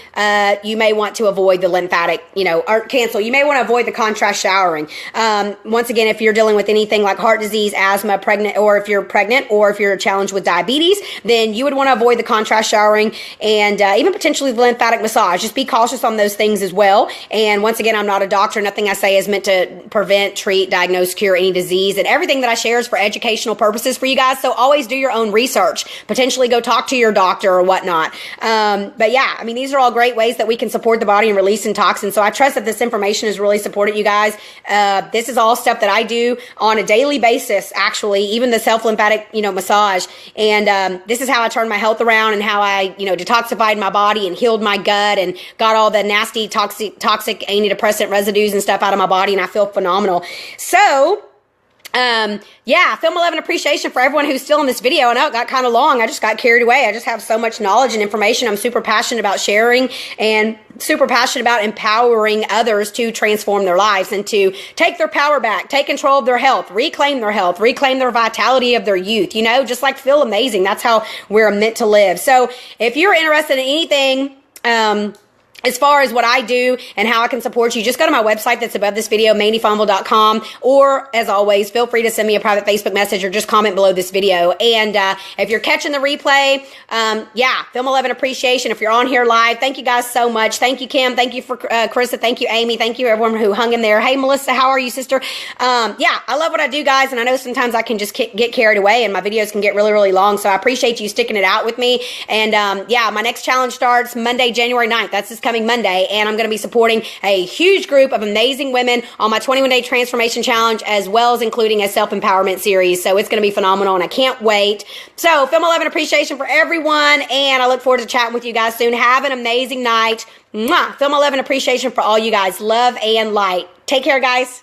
Speaker 1: you may want to avoid the lymphatic, or cancel. You may want to avoid the contrast showering. Once again, if you're dealing with anything like heart disease, asthma, pregnant, or if you're pregnant, or if you're challenged with diabetes, then you would want to avoid the contrast showering and even potentially the lymphatic massage. Just be cautious on those things as well. And once again, I'm not a doctor. Nothing I say is meant to prevent, treat, diagnose, cure any disease. And everything that I share is for educational purposes for you guys. So always do your own research. Potentially go talk to your doctor or whatnot. But yeah, these are all great ways that we can support the body and releasing toxins. So I trust that this information has really supported you guys. This is all stuff that I do on a daily basis, actually, even the self-lymphatic, massage. And this is how I turned my health around and how I, detoxified my body and healed my gut and got all the nasty toxic antidepressant residues and stuff out of my body. And I feel phenomenal. So yeah, film 11 appreciation for everyone who's still in this video. I know it got kind of long. I just got carried away. I just have so much knowledge and information. I'm super passionate about sharing and super passionate about empowering others to transform their lives and to take their power back, take control of their health, reclaim their vitality of their youth, just like feel amazing. That's how we're meant to live. So if you're interested in anything, as far as what I do and how I can support you, just go to my website that's above this video, mandyfonville.com, or as always, feel free to send me a private Facebook message or just comment below this video. And if you're catching the replay, yeah, film 11 appreciation. If you're on here live, thank you guys so much. Thank you, Kim. Thank you for Carissa. Thank you, Amy. Thank you, everyone who hung in there. Hey, Melissa, how are you, sister? Yeah, I love what I do, guys, and I know sometimes I can just get carried away and my videos can get really, really long, so I appreciate you sticking it out with me. And yeah, my next challenge starts Monday, January 9th. That's this coming Monday, and I'm going to be supporting a huge group of amazing women on my 21-day transformation challenge, as well as including a self-empowerment series. So it's going to be phenomenal, and I can't wait. So film 11 appreciation for everyone, and I look forward to chatting with you guys soon. Have an amazing night. Mwah! Film 11 appreciation for all you guys. Love and light. Take care, guys.